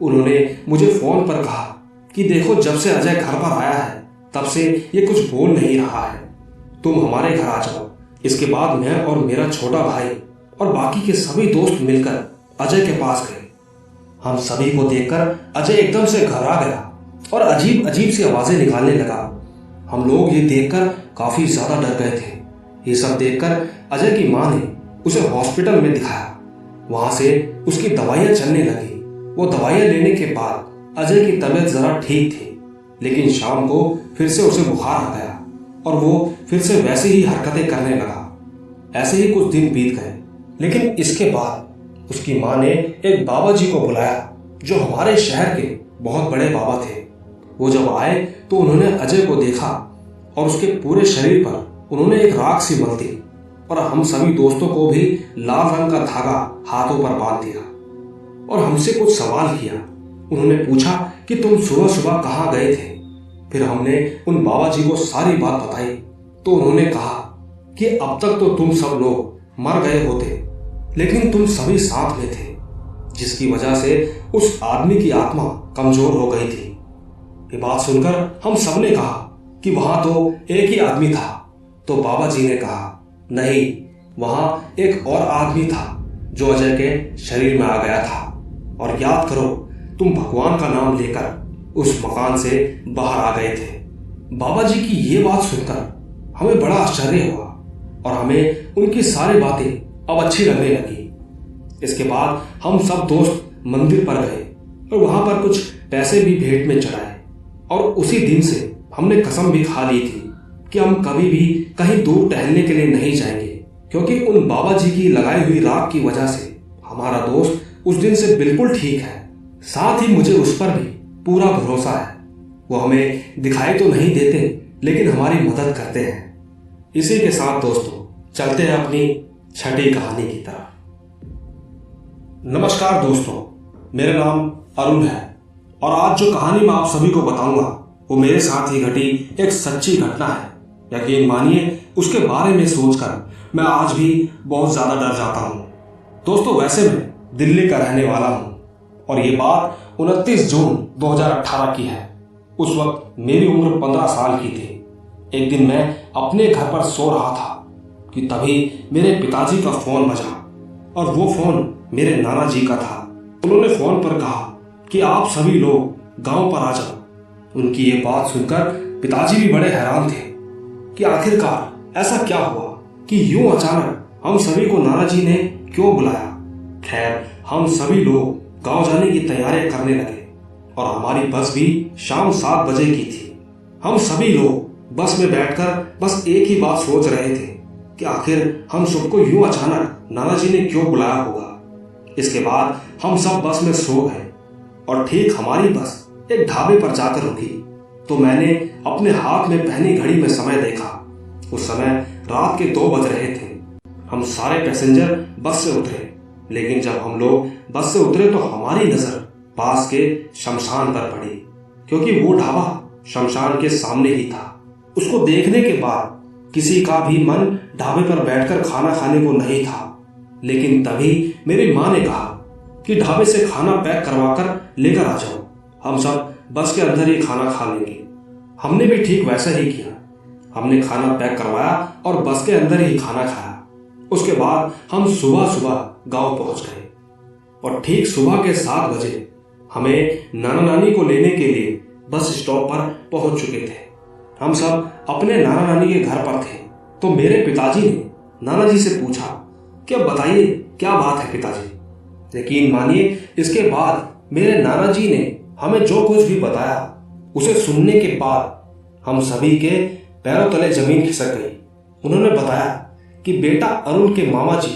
उन्होंने मुझे फोन पर कहा कि देखो, जब से अजय घर पर आया है तब से ये कुछ बोल नहीं रहा है, तुम हमारे घर आ जाओ। इसके बाद मैं और मेरा छोटा भाई और बाकी के सभी दोस्त मिलकर अजय के पास गए। हम सभी को देखकर अजय एकदम से घबरा गया और अजीब अजीब सी आवाजें निकालने लगा। हम लोग ये देखकर काफी ज्यादा डर गए थे। ये सब देखकर अजय की माँ ने उसे हॉस्पिटल में दिखाया। वहां से उसकी दवाइयां चलने लगी। वो दवाइयां लेने के बाद अजय की तबीयत जरा ठीक थी, लेकिन शाम को फिर से उसे बुखार आ गया और वो फिर से वैसे ही हरकतें करने लगा। ऐसे ही कुछ दिन बीत गए, लेकिन इसके बाद उसकी माँ ने एक बाबा जी को बुलाया जो हमारे शहर के बहुत बड़े बाबा थे। वो जब आए तो उन्होंने अजय को देखा और उसके पूरे शरीर पर उन्होंने एक राख सी मल दी और हम सभी दोस्तों को भी लाल रंग का धागा हाथों पर बांध दिया और हमसे कुछ सवाल किया। उन्होंने पूछा कि तुम सुबह सुबह कहाँ गए थे। फिर हमने उन बाबा जी को सारी बात बताई तो उन्होंने कहा कि अब तक तो तुम सब लोग मर गए होते, लेकिन तुम सभी साथ में थे, जिसकी वजह से उस आदमी की आत्मा कमजोर हो गई थी। ये बात सुनकर हम सबने कहा कि वहां तो एक ही आदमी था। तो बाबा जी ने कहा, नहीं, वहां एक और आदमी था जो अजय के शरीर में आ गया था। और याद करो, तुम भगवान का नाम लेकर उस मकान से बाहर आ गए थे। बाबा जी की ये बात सुनकर हमें बड़ा आश्चर्य हुआ और हमें उनकी सारी बातें अब अच्छी लगने लगी। इसके बाद हम सब दोस्त मंदिर पर गए और वहां पर कुछ पैसे भी भेंट में चढ़ाए और उसी दिन से हमने कसम भी खा ली थी कि हम कभी भी कहीं दूर टहलने के लिए नहीं जाएंगे, क्योंकि उन बाबा जी की लगाई हुई राख की वजह से हमारा दोस्त उस दिन से बिल्कुल ठीक है। साथ ही मुझे उस पर भी पूरा भरोसा है। वो हमें दिखाई तो नहीं देते, लेकिन हमारी मदद करते हैं। इसी के साथ दोस्तों, चलते हैं अपनी छठी कहानी की तरफ। नमस्कार दोस्तों, मेरा नाम अरुण है और आज जो कहानी मैं आप सभी को बताऊंगा वो मेरे साथ ही घटी एक सच्ची घटना है। यकीन मानिए, उसके बारे में सोचकर मैं आज भी बहुत ज्यादा डर जाता हूं। दोस्तों, वैसे मैं दिल्ली का रहने वाला हूं और ये बात 29 जून 2018 की है। उस वक्त मेरी उम्र 15 साल की थी। एक दिन मैं अपने घर पर सो रहा था कि तभी मेरे पिताजी का फोन बजा और वो फोन मेरे नाना जी का था। उन्होंने फोन पर कहा कि आप सभी लोग गांव पर आ जाओ। उनकी ये बात सुनकर पिताजी भी बड़े हैरान थे कि आखिरकार ऐसा क्या हुआ कि यूं अचानक हम सभी को नाना जी ने क्यों बुलाया। खैर, हम सभी लोग गांव जाने की तैयारियां करने लगे और हमारी बस भी शाम 7 बजे की थी। हम सभी लोग बस में बैठकर बस एक ही बात सोच रहे थे कि आखिर हम सबको यूं अचानक नाना जी ने क्यों बुलाया होगा। इसके बाद हम सब बस में सो गए और ठीक हमारी बस एक ढाबे पर जाकर रुकी तो मैंने अपने हाथ में पहनी घड़ी में समय देखा। उस समय रात के 2 बज रहे थे। हम सारे पैसेंजर बस से उतरे लेकिन जब हम लोग बस से उतरे तो हमारी नजर पास के शमशान पर पड़ी, क्योंकि वो ढाबा शमशान के सामने ही था। उसको देखने के बाद किसी का भी मन ढाबे पर बैठकर खाना खाने को नहीं था, लेकिन तभी मेरी माँ ने कहा कि ढाबे से खाना पैक करवाकर लेकर आ जाओ, हम सब बस के अंदर ही खाना खा लेंगे। हमने भी ठीक वैसा ही किया। हमने खाना पैक करवाया और बस के अंदर ही खाना खाया। उसके बाद हम सुबह सुबह गांव पहुंच गए और ठीक सुबह के 7 बजे हमें नाना नानी को लेने के लिए बस स्टॉप पर पहुंच चुके थे। हम सब अपने नाना नानी के घर पर थे तो मेरे पिताजी ने नाना जी से पूछा कि अब बताइए क्या बात है पिताजी। यकीन मानिए, इसके बाद मेरे नाना जी ने हमें जो कुछ भी बताया उसे सुनने के बाद हम सभी के पैरों तले जमीन खिसक गई। उन्होंने बताया कि बेटा अरुण के मामा जी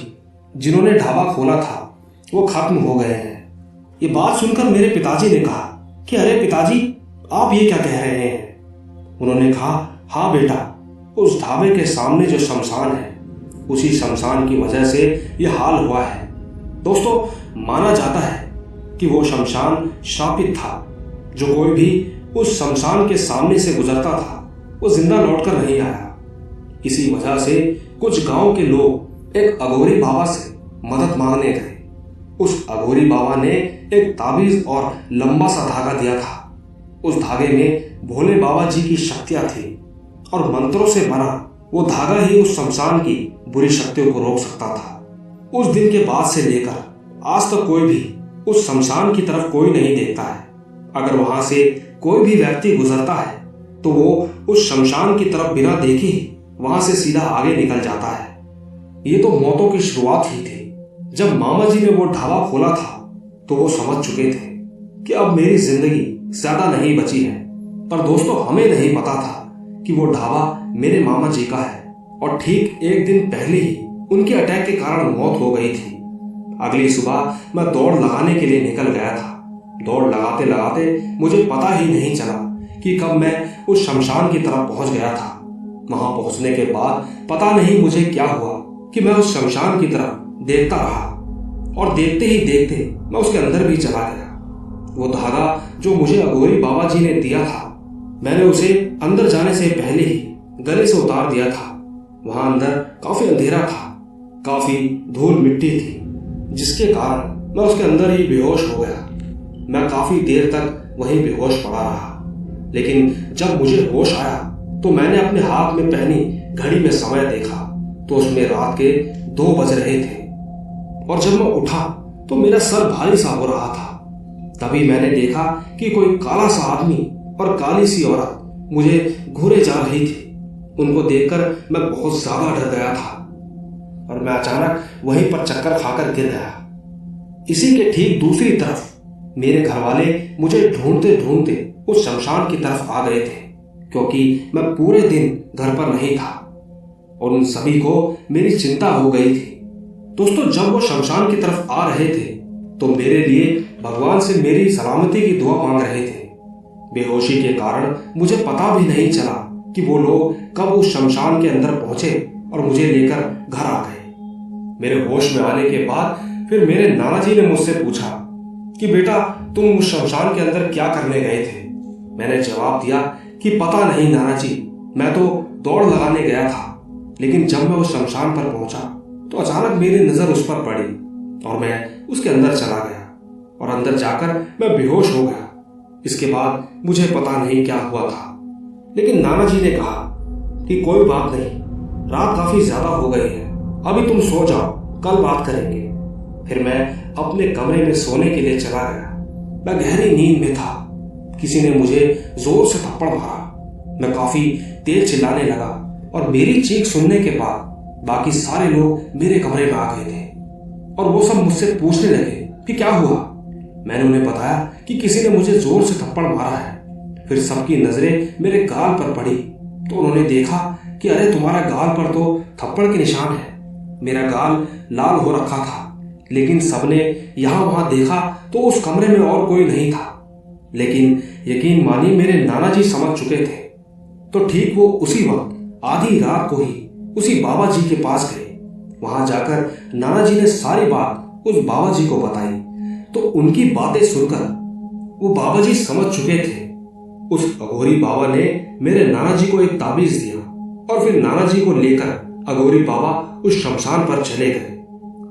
जिन्होंने ढाबा खोला था वो खत्म हो गए हैं। ये बात सुनकर मेरे पिताजी ने कहा कि अरे पिताजी, आप ये क्या कह रहे हैं। उन्होंने कहा, हाँ बेटा, उस ढाबे के सामने जो शमशान है उसी शमशान की वजह से ये हाल हुआ है। दोस्तों, माना जाता है कि वो शमशान श्रापित था। जो कोई भी उस शमशान के सामने से गुजरता था वो जिंदा लौटकर नहीं आया। इसी वजह से कुछ गांव के लोग एक अघोरी बाबा से मदद मांगने गए। उस अघोरी बाबा ने एक ताबीज और लंबा सा धागा दिया था। उस धागे में भोले बाबा जी की शक्तियां थी और मंत्रों से बना वो धागा ही उस शमशान की बुरी शक्तियों को रोक सकता था। उस दिन के बाद से लेकर आज तक कोई भी उस शमशान की तरफ कोई नहीं देखता है। अगर वहां से कोई भी व्यक्ति गुजरता है तो वो उस शमशान की तरफ बिना देखे ही वहां से सीधा आगे निकल जाता है। ये तो मौतों की शुरुआत ही थी। जब मामा जी ने वो ढाबा खोला था तो वो समझ चुके थे कि अब मेरी जिंदगी ज्यादा नहीं बची है। पर दोस्तों, हमें नहीं पता था कि वो ढाबा मेरे मामा जी का है और ठीक एक दिन पहले ही उनके अटैक के कारण मौत हो गई थी। अगली सुबह मैं दौड़ लगाने के लिए निकल गया था। दौड़ लगाते लगाते मुझे पता ही नहीं चला कि कब मैं उस शमशान की तरफ पहुंच गया था। वहां पहुंचने के बाद पता नहीं मुझे क्या हुआ कि मैं उस शमशान की तरफ देखता रहा और देखते ही देखते मैं उसके अंदर भी चला गया। वो धागा जो मुझे अघोरी बाबा जी ने दिया था, मैंने उसे अंदर जाने से पहले ही गले से उतार दिया था। वहां अंदर काफी अंधेरा था, काफी धूल मिट्टी थी, जिसके कारण मैं उसके अंदर ही बेहोश हो गया। मैं काफी देर तक वहीं बेहोश पड़ा रहा, लेकिन जब मुझे होश आया तो मैंने अपने हाथ में पहनी घड़ी में समय देखा तो उसमें रात के 2 बज रहे थे। और जब मैं उठा तो मेरा सर भारी सा हो रहा था। तभी मैंने देखा कि कोई काला सा आदमी और काली सी औरत मुझे घूरे जा रही थी। उनको देखकर मैं बहुत ज्यादा डर गया था और मैं अचानक वहीं पर चक्कर खाकर गिर गया। इसी के ठीक दूसरी तरफ मेरे घर वाले मुझे ढूंढते ढूंढते उस शमशान की तरफ आ गए थे, क्योंकि मैं पूरे दिन घर पर नहीं था और उन सभी को मेरी चिंता हो गई थी। दोस्तों, जब वो शमशान की तरफ आ रहे थे तो मेरे लिए भगवान से मेरी सलामती की दुआ मांग रहे थे। बेहोशी के कारण मुझे पता भी नहीं चला कि वो लोग कब उस शमशान के अंदर पहुंचे और मुझे लेकर घर आ गए। मेरे होश में आने के बाद फिर मेरे नाना जी ने मुझसे पूछा कि बेटा, तुम उस शमशान के अंदर क्या करने गए थे। मैंने जवाब दिया कि पता नहीं नाना जी, मैं तो दौड़ लगाने गया था, लेकिन जब मैं उस शमशान पर पहुंचा तो अचानक मेरी नजर उस पर पड़ी और मैं उसके अंदर चला गया और अंदर जाकर मैं बेहोश हो गया। इसके बाद मुझे पता नहीं क्या हुआ था, लेकिन नाना जी ने कहा कि कोई बात नहीं, रात काफी ज्यादा हो गई है, अभी तुम सो जाओ, कल बात करेंगे। फिर मैं अपने कमरे में सोने के लिए चला गया। मैं गहरी नींद में था। किसी ने मुझे जोर से थप्पड़ मारा। मैं काफी तेज चिल्लाने लगा और मेरी चीख सुनने के बाद बाकी सारे लोग मेरे कमरे में आ गए थे और वो सब मुझसे पूछने लगे कि क्या हुआ। मैंने उन्हें बताया कि किसी ने मुझे जोर से थप्पड़ मारा है। फिर सबकी नजरें मेरे गाल पर पड़ी तो उन्होंने देखा कि अरे, तुम्हारा गाल पर तो थप्पड़ के निशान है। मेरा गाल लाल हो रखा था, लेकिन सबने यहां वहां देखा तो उस कमरे में और कोई नहीं था। लेकिन यकीन मानिए, मेरे नाना जी समझ चुके थे। तो ठीक वो उसी वक्त आधी रात को ही उसी बाबा जी के पास गए। वहां जाकर नाना जी ने सारी बात उस बाबा जी को बताई तो उनकी बातें सुनकर वो बाबा जी समझ चुके थे। उस अघोरी बाबा ने मेरे नाना जी को एक ताबीज दिया और फिर नाना जी को लेकर अघोरी बाबा उस शमशान पर चले गए।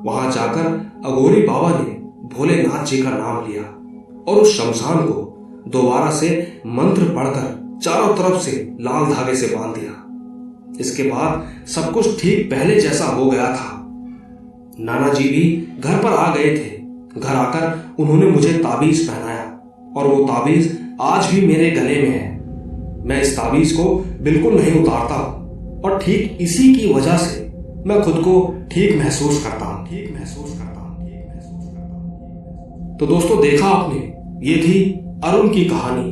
वहां जाकर अघोरी बाबा ने भोलेनाथ जी का नाम लिया और उस शमशान को दोबारा से मंत्र पढ़कर चारों तरफ से लाल धागे से बांध दिया। इसके बाद सब कुछ ठीक पहले जैसा हो गया था। नाना जी भी घर पर आ गए थे। घर आकर उन्होंने मुझे ताबीज पहनाया और वो ताबीज आज भी मेरे गले में है। मैं इस ताबीज को बिल्कुल नहीं उतारता हूं और ठीक इसी की वजह से मैं खुद को ठीक महसूस करता हूं। तो दोस्तों, देखा आपने, ये थी अरुण की कहानी,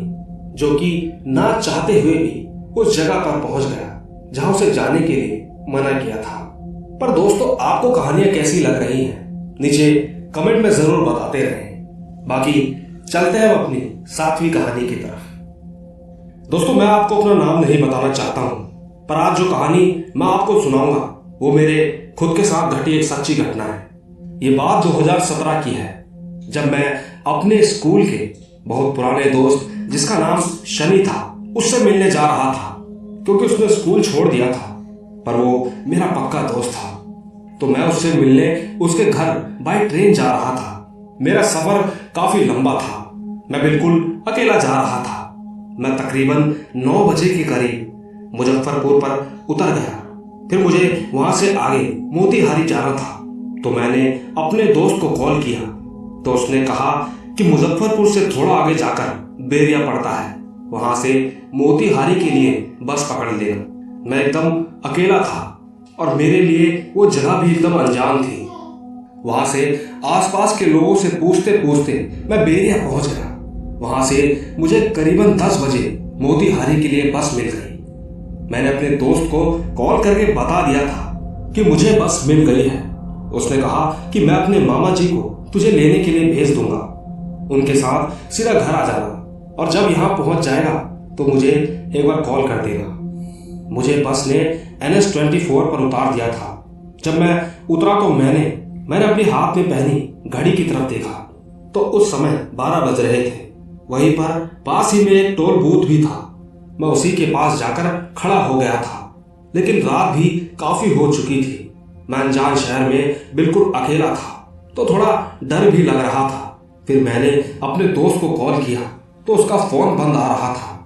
जो कि ना चाहते हुए भी उस जगह पर पहुंच गया जहां उसे जाने के लिए मना किया था। पर दोस्तों, आपको कहानियां कैसी लग रही हैं नीचे कमेंट में जरूर बताते रहें। बाकी चलते हैं अपनी 7वीं कहानी की तरफ। दोस्तों, मैं आपको अपना नाम नहीं बताना चाहता हूं, पर आज जो कहानी मैं आपको सुनाऊंगा वो मेरे खुद के साथ घटी एक सच्ची घटना है। ये बात 2017 की है, जब मैं अपने स्कूल के बहुत पुराने दोस्त जिसका नाम शनि था उससे मिलने जा रहा था, क्योंकि उसने स्कूल छोड़ दिया था, पर वो मेरा पक्का दोस्त था। तो मैं उससे मिलने उसके घर बाय ट्रेन जा रहा था। मेरा सफर काफी लंबा था। मैं बिल्कुल अकेला जा रहा था। मैं तकरीबन 9 बजे के करीब मुजफ्फरपुर पर उतर गया। फिर मुझे वहां से आगे मोतीहारी जाना था। तो मैंने अपने दोस्त को कॉल किया तो उसने कहा कि मुजफ्फरपुर से थोड़ा आगे जाकर बेरिया पड़ता है, वहां से मोतीहारी के लिए बस पकड़ लेना। मैं एकदम अकेला था और मेरे लिए वो जगह भी एकदम अनजान थी। वहां से आसपास के लोगों से पूछते पूछते मैं बेरिया पहुंच गया। वहां से मुझे करीबन 10 बजे मोतीहारी के लिए बस मिल गई। मैंने अपने दोस्त को कॉल करके बता दिया था कि मुझे बस मिल गई है। उसने कहा कि मैं अपने मामा जी को तुझे लेने के लिए भेज दूंगा, उनके साथ सीधा घर आ जाना और जब यहाँ पहुंच जाएगा तो मुझे एक बार कॉल कर देगा। मुझे बस ने NH24 पर उतार दिया था। जब मैं उतरा तो मैंने अपने हाथ में पहनी घड़ी की तरफ देखा तो उस समय 12 बज रहे थे। वहीं पर पास ही में एक टोल बूथ भी था। मैं उसी के पास जाकर खड़ा हो गया था, लेकिन रात भी काफी हो चुकी थी। मैं अनजान शहर में बिल्कुल अकेला था तो थोड़ा डर भी लग रहा था। फिर मैंने अपने दोस्त को कॉल किया तो उसका फोन बंद आ रहा था।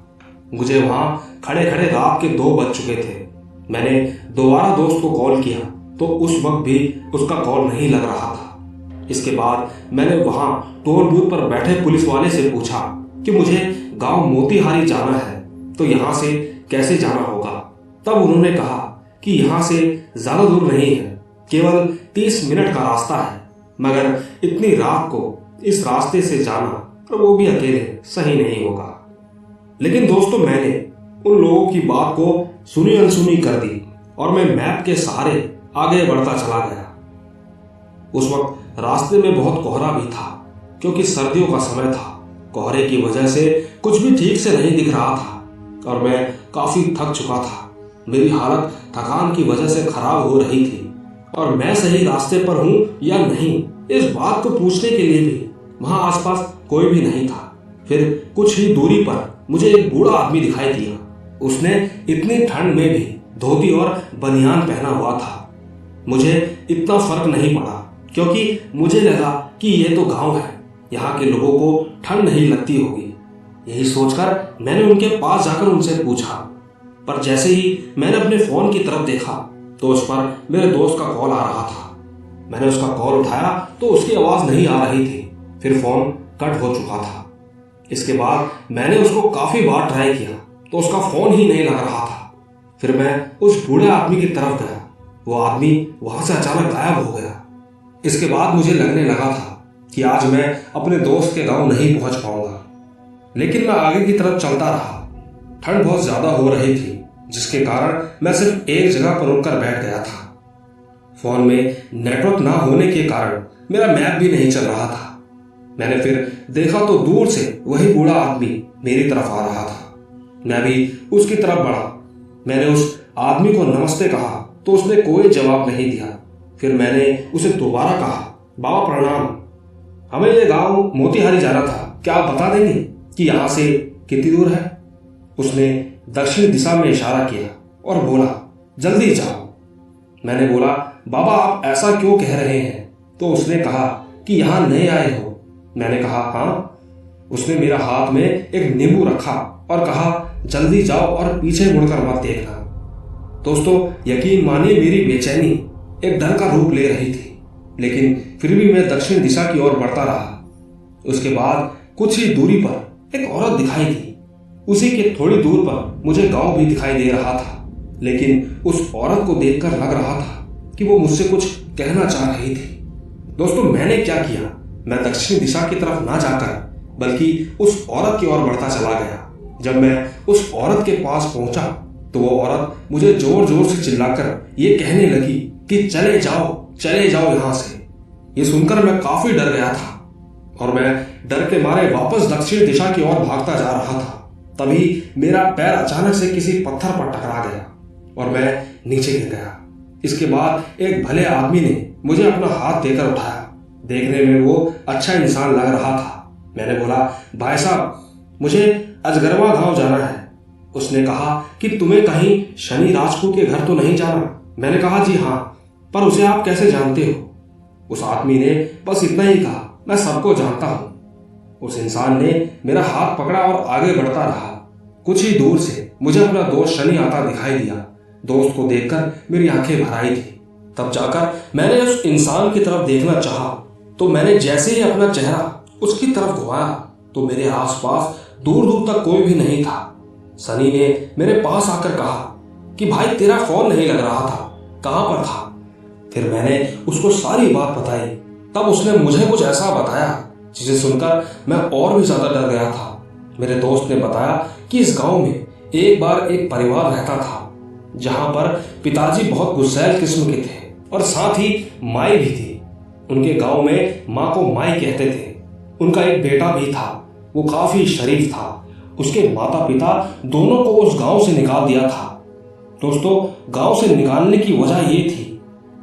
मुझे वहां खड़े खड़े रात के 2 बज चुके थे। मैंने दोबारा दोस्त को कॉल किया तो उस वक्त भी उसका कॉल नहीं लग रहा था। इसके बाद मैंने वहां टोल बूथ पर बैठे पुलिस वाले से पूछा कि मुझे गांव मोतीहारी जाना है तो यहाँ से कैसे जाना होगा। तब उन्होंने कहा कि यहाँ से ज्यादा दूर नहीं है, केवल 30 मिनट का रास्ता है, मगर इतनी रात को इस रास्ते से जाना और वो भी अकेले सही नहीं होगा। लेकिन दोस्तों, मैंने उन लोगों की बात को सुनी अनसुनी कर दी और मैं मैप के सहारे आगे बढ़ता चला गया। उस वक्त रास्ते में बहुत कोहरा भी था, क्योंकि सर्दियों का समय था। कोहरे की वजह से कुछ भी ठीक से नहीं दिख रहा था और मैं काफी थक चुका था। मेरी हालत थकान की वजह से खराब हो रही थी और मैं सही रास्ते पर हूं या नहीं, इस बात को पूछने के लिए भी वहां आसपास कोई भी नहीं था। फिर कुछ ही दूरी पर मुझे एक बूढ़ा आदमी दिखाई दिया। उसने इतनी ठंड में भी धोती और बनियान पहना हुआ था। मुझे इतना फर्क नहीं पड़ा, क्योंकि मुझे लगा कि ये तो गांव है, यहाँ के लोगों को ठंड नहीं लगती होगी। यही सोचकर मैंने उनके पास जाकर उनसे पूछा, पर जैसे ही मैंने अपने फोन की तरफ देखा तो उस पर मेरे दोस्त का कॉल आ रहा था। मैंने उसका कॉल उठाया तो उसकी आवाज नहीं आ रही थी। फिर फोन कट हो चुका था। इसके बाद मैंने उसको काफी बार ट्राई किया तो उसका फोन ही नहीं लग रहा था। फिर मैं उस बूढ़े आदमी की तरफ गया। वो आदमी वहां से अचानक गायब हो गया। इसके बाद मुझे लगने लगा था कि आज मैं अपने दोस्त के गांव नहीं पहुंच पाऊंगा, लेकिन मैं आगे की तरफ चलता रहा। ठंड बहुत ज्यादा हो रही थी, जिसके कारण मैं सिर्फ एक जगह पर रुककर बैठ गया था। फोन में नेटवर्क ना होने के कारण मेरा मैप भी नहीं चल रहा था। मैंने फिर देखा तो दूर से वही बूढ़ा आदमी मेरी तरफ आ रहा था। मैं भी उसकी तरफ बढ़ा। मैंने उस आदमी को नमस्ते कहा तो उसने कोई जवाब नहीं दिया। फिर मैंने उसे दोबारा कहा बाबा प्रणाम, हमें ये गांव मोतिहारी जाना था, क्या आप बता देंगे कि यहाँ से कितनी दूर है? उसने दक्षिण दिशा में इशारा किया और बोला, जल्दी जाओ। मैंने बोला, बाबा आप ऐसा क्यों कह रहे हैं? तो उसने कहा कि यहाँ नए आए हो। मैंने कहा हाँ। उसने मेरा हाथ में एक नींबू रखा और कहा, जल्दी जाओ और पीछे मुड़कर मत देखना। दोस्तों यकीन मानिए मेरी बेचैनी एक डर का रूप ले रही थी, लेकिन फिर भी मैं दक्षिण दिशा की ओर बढ़ता रहा। उसके बाद कुछ ही दूरी पर एक औरत दिखाई दी। उसी के थोड़ी दूर पर मुझे गांव भी दिखाई दे रहा था, लेकिन उस औरत को देखकर लग रहा था कि वो मुझसे कुछ कहना चाह रही थी। दोस्तों मैंने क्या किया, मैं दक्षिण दिशा की तरफ ना जाकर बल्कि उस औरत की ओर बढ़ता चला गया। जब मैं उस औरत के पास पहुंचा तो वो औरत मुझे जोर जोर से चिल्लाकर ये कहने लगी कि चले जाओ यहां से। ये सुनकर मैं काफी डर गया था और मैं डर के मारे वापस दक्षिण दिशा की ओर भागता जा रहा था। तभी मेरा पैर अचानक से किसी पत्थर पर टकरा गया और मैं नीचे गिर गया। इसके बाद एक भले आदमी ने मुझे अपना हाथ देकर उठाया। देखने में वो अच्छा इंसान लग रहा था। मैंने बोला, भाई साहब मुझे अजगरवा गांव जाना है। उसने कहा कि तुम्हें कहीं शनि राजपूत के घर तो नहीं जाना? मैंने कहा जी हाँ, पर उसे आप कैसे जानते हो? उस आदमी ने बस इतना ही कहा, मैं सबको जानता हूं। उस इंसान ने मेरा हाथ पकड़ा और आगे बढ़ता रहा। कुछ ही दूर से मुझे अपना दोस्त शनि आता दिखाई दिया। दोस्त को देखकर मेरी आंखें भर आई थी। तब जाकर मैंने उस इंसान की तरफ देखना चाहा, तो मैंने जैसे ही अपना चेहरा उसकी तरफ घुमाया तो मेरे आसपास दूर दूर तक कोई भी नहीं था। सनी ने मेरे पास आकर कहा कि भाई तेरा फोन नहीं लग रहा था, कहां पर था? फिर मैंने उसको सारी बात बताई। तब उसने मुझे कुछ ऐसा बताया जिसे सुनकर मैं और भी ज्यादा डर गया था। मेरे दोस्त ने बताया कि इस गांव में एक बार एक परिवार रहता था, जहां पर पिताजी बहुत गुस्सैल किस्म के थे और साथ ही माई भी थी। उनके गांव में माँ को माई कहते थे। उनका एक बेटा भी था, वो काफी शरीफ था। उसके माता पिता दोनों को उस गांव से निकाल दिया था। दोस्तों गांव से निकालने की वजह ये थी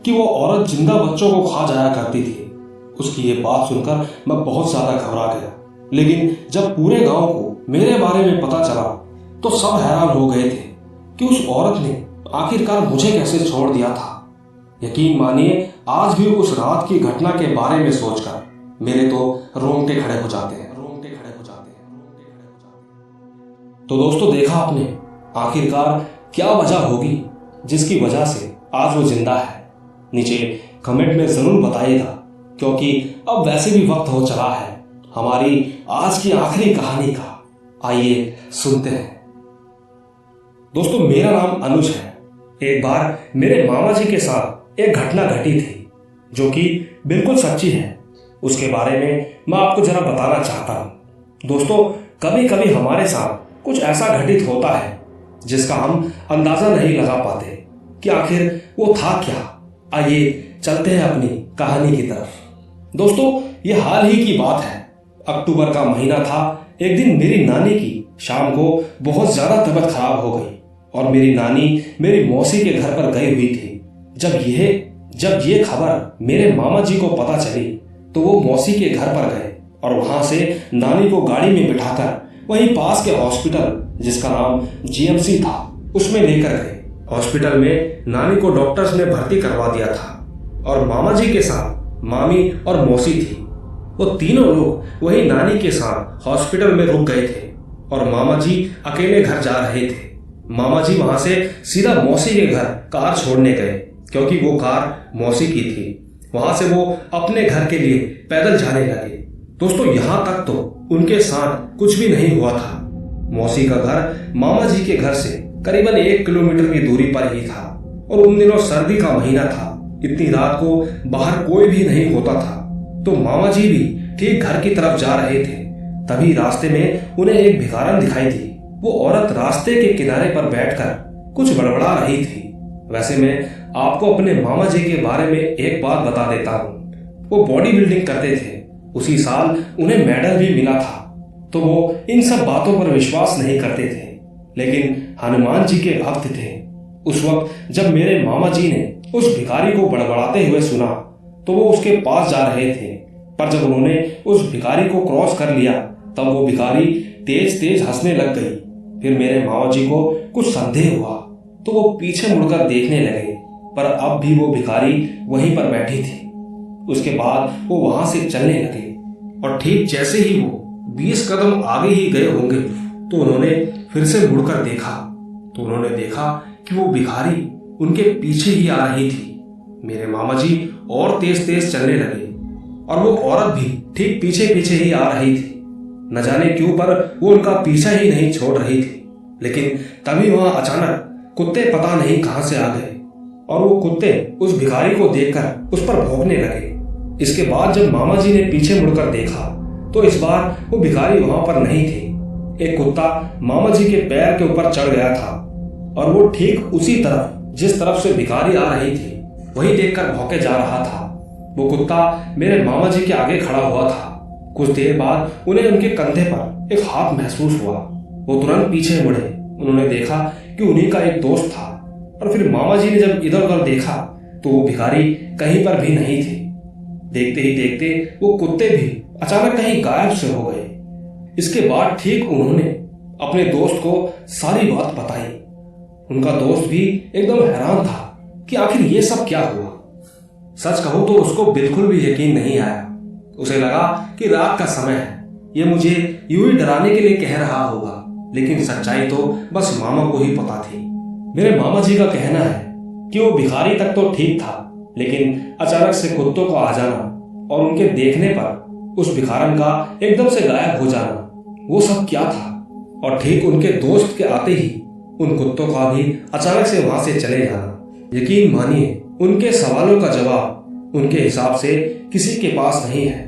कि वो औरत जिंदा बच्चों को खा जाया करती थी। उसकी ये बात सुनकर मैं बहुत ज्यादा घबरा गया, लेकिन जब पूरे गांव को मेरे बारे में पता चला तो सब हैरान हो गए थे कि उस औरत ने आखिरकार मुझे कैसे छोड़ दिया था। यकीन मानिए आज भी उस रात की घटना के बारे में सोचकर मेरे तो रोंगटे खड़े हो जाते हैं। तो दोस्तों देखा आपने आखिरकार क्या वजह होगी जिसकी वजह से आज वो जिंदा है? नीचे कमेंट में जरूर बताइएगा, क्योंकि अब वैसे भी वक्त हो चला है हमारी आज की आखिरी कहानी का। आइए सुनते हैं। दोस्तों मेरा नाम अनुज है। एक बार मेरे मामा जी के साथ एक घटना घटी थी जो कि बिल्कुल सच्ची है। उसके बारे में मैं आपको जरा बताना चाहता हूं। दोस्तों कभी कभी हमारे साथ कुछ ऐसा घटित होता है जिसका हम अंदाजा नहीं लगा पाते कि आखिर वो था क्या। आइए चलते हैं अपनी कहानी की तरफ। दोस्तों ये हाल ही की बात है, अक्टूबर का महीना था। एक दिन मेरी नानी की शाम को बहुत ज्यादा तबीयत खराब हो गई और मेरी नानी मेरी मौसी के घर पर गई हुई थी। जब ये खबर मेरे मामा जी को पता चली तो वो मौसी के घर पर गए और वहां से नानी को गाड़ी में बिठाकर वहीं पास के हॉस्पिटल जिसका नाम जीएमसी था उसमें लेकर गए। हॉस्पिटल में नानी को डॉक्टर्स ने भर्ती करवा दिया था और मामा जी के साथ मामी और मौसी थी। वो तीनों लोग वही नानी के साथ हॉस्पिटल में रुक गए थे और मामा जी अकेले घर जा रहे थे। मामा जी वहां से सीधा मौसी के घर कार छोड़ने गए, क्योंकि वो कार मौसी की थी। वहां से वो अपने घर के लिए पैदल जाने लगे। दोस्तों यहाँ तक तो उनके साथ कुछ भी नहीं हुआ था। मौसी का घर मामा जी के घर से करीबन 1 किलोमीटर की दूरी पर ही था और उन दिनों सर्दी का महीना था। इतनी रात को बाहर कोई भी नहीं होता था, तो मामा जी भी ठीक घर की तरफ जा रहे थे। तभी रास्ते में उन्हें एक भिखारन दिखाई दी। वो औरत रास्ते के किनारे पर बैठकर कुछ बड़बड़ा रही थी। वैसे मैं आपको अपने मामा जी के बारे में एक बात बता देता हूँ। वो बॉडी बिल्डिंग करते थे। उसी साल उन्हें मेडल भी मिला था। तो वो इन सब बातों पर विश्वास नहीं करते थे, लेकिन हनुमान जी के भक्त थे। उस वक्त जब मेरे मामा जी ने उस भिखारी को बड़बड़ाते हुए सुना तो तो वो उसके पास जा रहे थे, पर जब उन्होंने उस भिखारी को क्रॉस कर लिया तब वो भिखारी तेज तेज हंसने लग गई। फिर मेरे मामा जी को कुछ संदेह हुआ तो वो पीछे मुड़कर देखने लगे, पर अब भी वो भिखारी वहीं पर बैठी थी। उसके बाद वो वहां से चलने लगे और ठीक जैसे ही वो 20 कदम आगे ही गए होंगे तो उन्होंने फिर से मुड़कर देखा तो उन्होंने देखा कि वो भिखारी उनके पीछे ही आ रही थी। मेरे मामा जी और तेज तेज चलने लगे और वो औरत भी ठीक पीछे पीछे ही आ रही थी। न जाने क्यों पर वो उनका पीछा ही नहीं छोड़ रही थी। लेकिन तभी वहां अचानक कुत्ते पता नहीं कहां से आ गए और वो कुत्ते उस भिखारी को देखकर उस पर भौंकने लगे। इसके बाद जब मामा जी ने पीछे मुड़कर देखा तो इस बार वो भिखारी वहां पर नहीं थे। एक कुत्ता मामा जी के पैर के ऊपर चढ़ गया था और वो ठीक उसी तरफ जिस तरफ से भिखारी आ रही थी वही देखकर भौंके जा रहा था। वो कुत्ता मेरे मामा जी के आगे खड़ा हुआ था। कुछ देर बाद उन्हें उनके कंधे पर एक हाथ महसूस हुआ। वो तुरंत पीछे मुड़े। उन्होंने देखा कि उन्हीं का एक दोस्त था और फिर मामा जी ने जब इधर उधर देखा तो वो भिखारी कहीं पर भी नहीं थे। देखते ही देखते वो कुत्ते भी अचानक कहीं गायब से हो गए। इसके बाद ठीक उन्होंने अपने दोस्त को सारी बात बताई। उनका दोस्त भी एकदम हैरान था कि आखिर ये सब क्या हुआ। सच कहूं तो उसको बिल्कुल भी यकीन नहीं आया। उसे लगा कि रात का समय है, ये मुझे यूं ही डराने के लिए कह रहा होगा, लेकिन सच्चाई तो बस मामा को ही पता थी। मेरे मामा जी का कहना है कि वो भिखारी तक तो ठीक था, लेकिन अचानक से कुत्तों का आ जाना और उनके देखने पर उस भिखारन का एकदम से गायब हो जाना, वो सब क्या था। और ठीक उनके दोस्त के आते ही उन कुत्तों का भी अचानक से वहां से चले जाना। यकीन मानिए उनके सवालों का जवाब उनके हिसाब से किसी के पास नहीं है,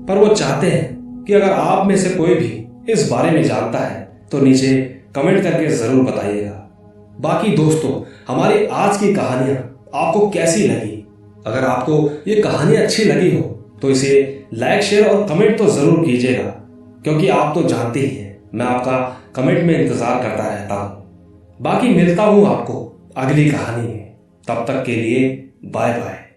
पर वो चाहते हैं कि अगर आप में से कोई भी इस बारे में जानता है तो नीचे कमेंट करके जरूर बताइएगा। बाकी दोस्तों, हमारी आज की कहानियां आपको कैसी लगी? अगर आपको ये कहानी अच्छी लगी हो तो इसे लाइक, शेयर और कमेंट तो जरूर कीजिएगा, क्योंकि आप तो जानते ही हैं मैं आपका कमेंट में इंतजार करता रहता हूं। बाकी मिलता हूं आपको अगली कहानी में। तब तक के लिए बाय बाय।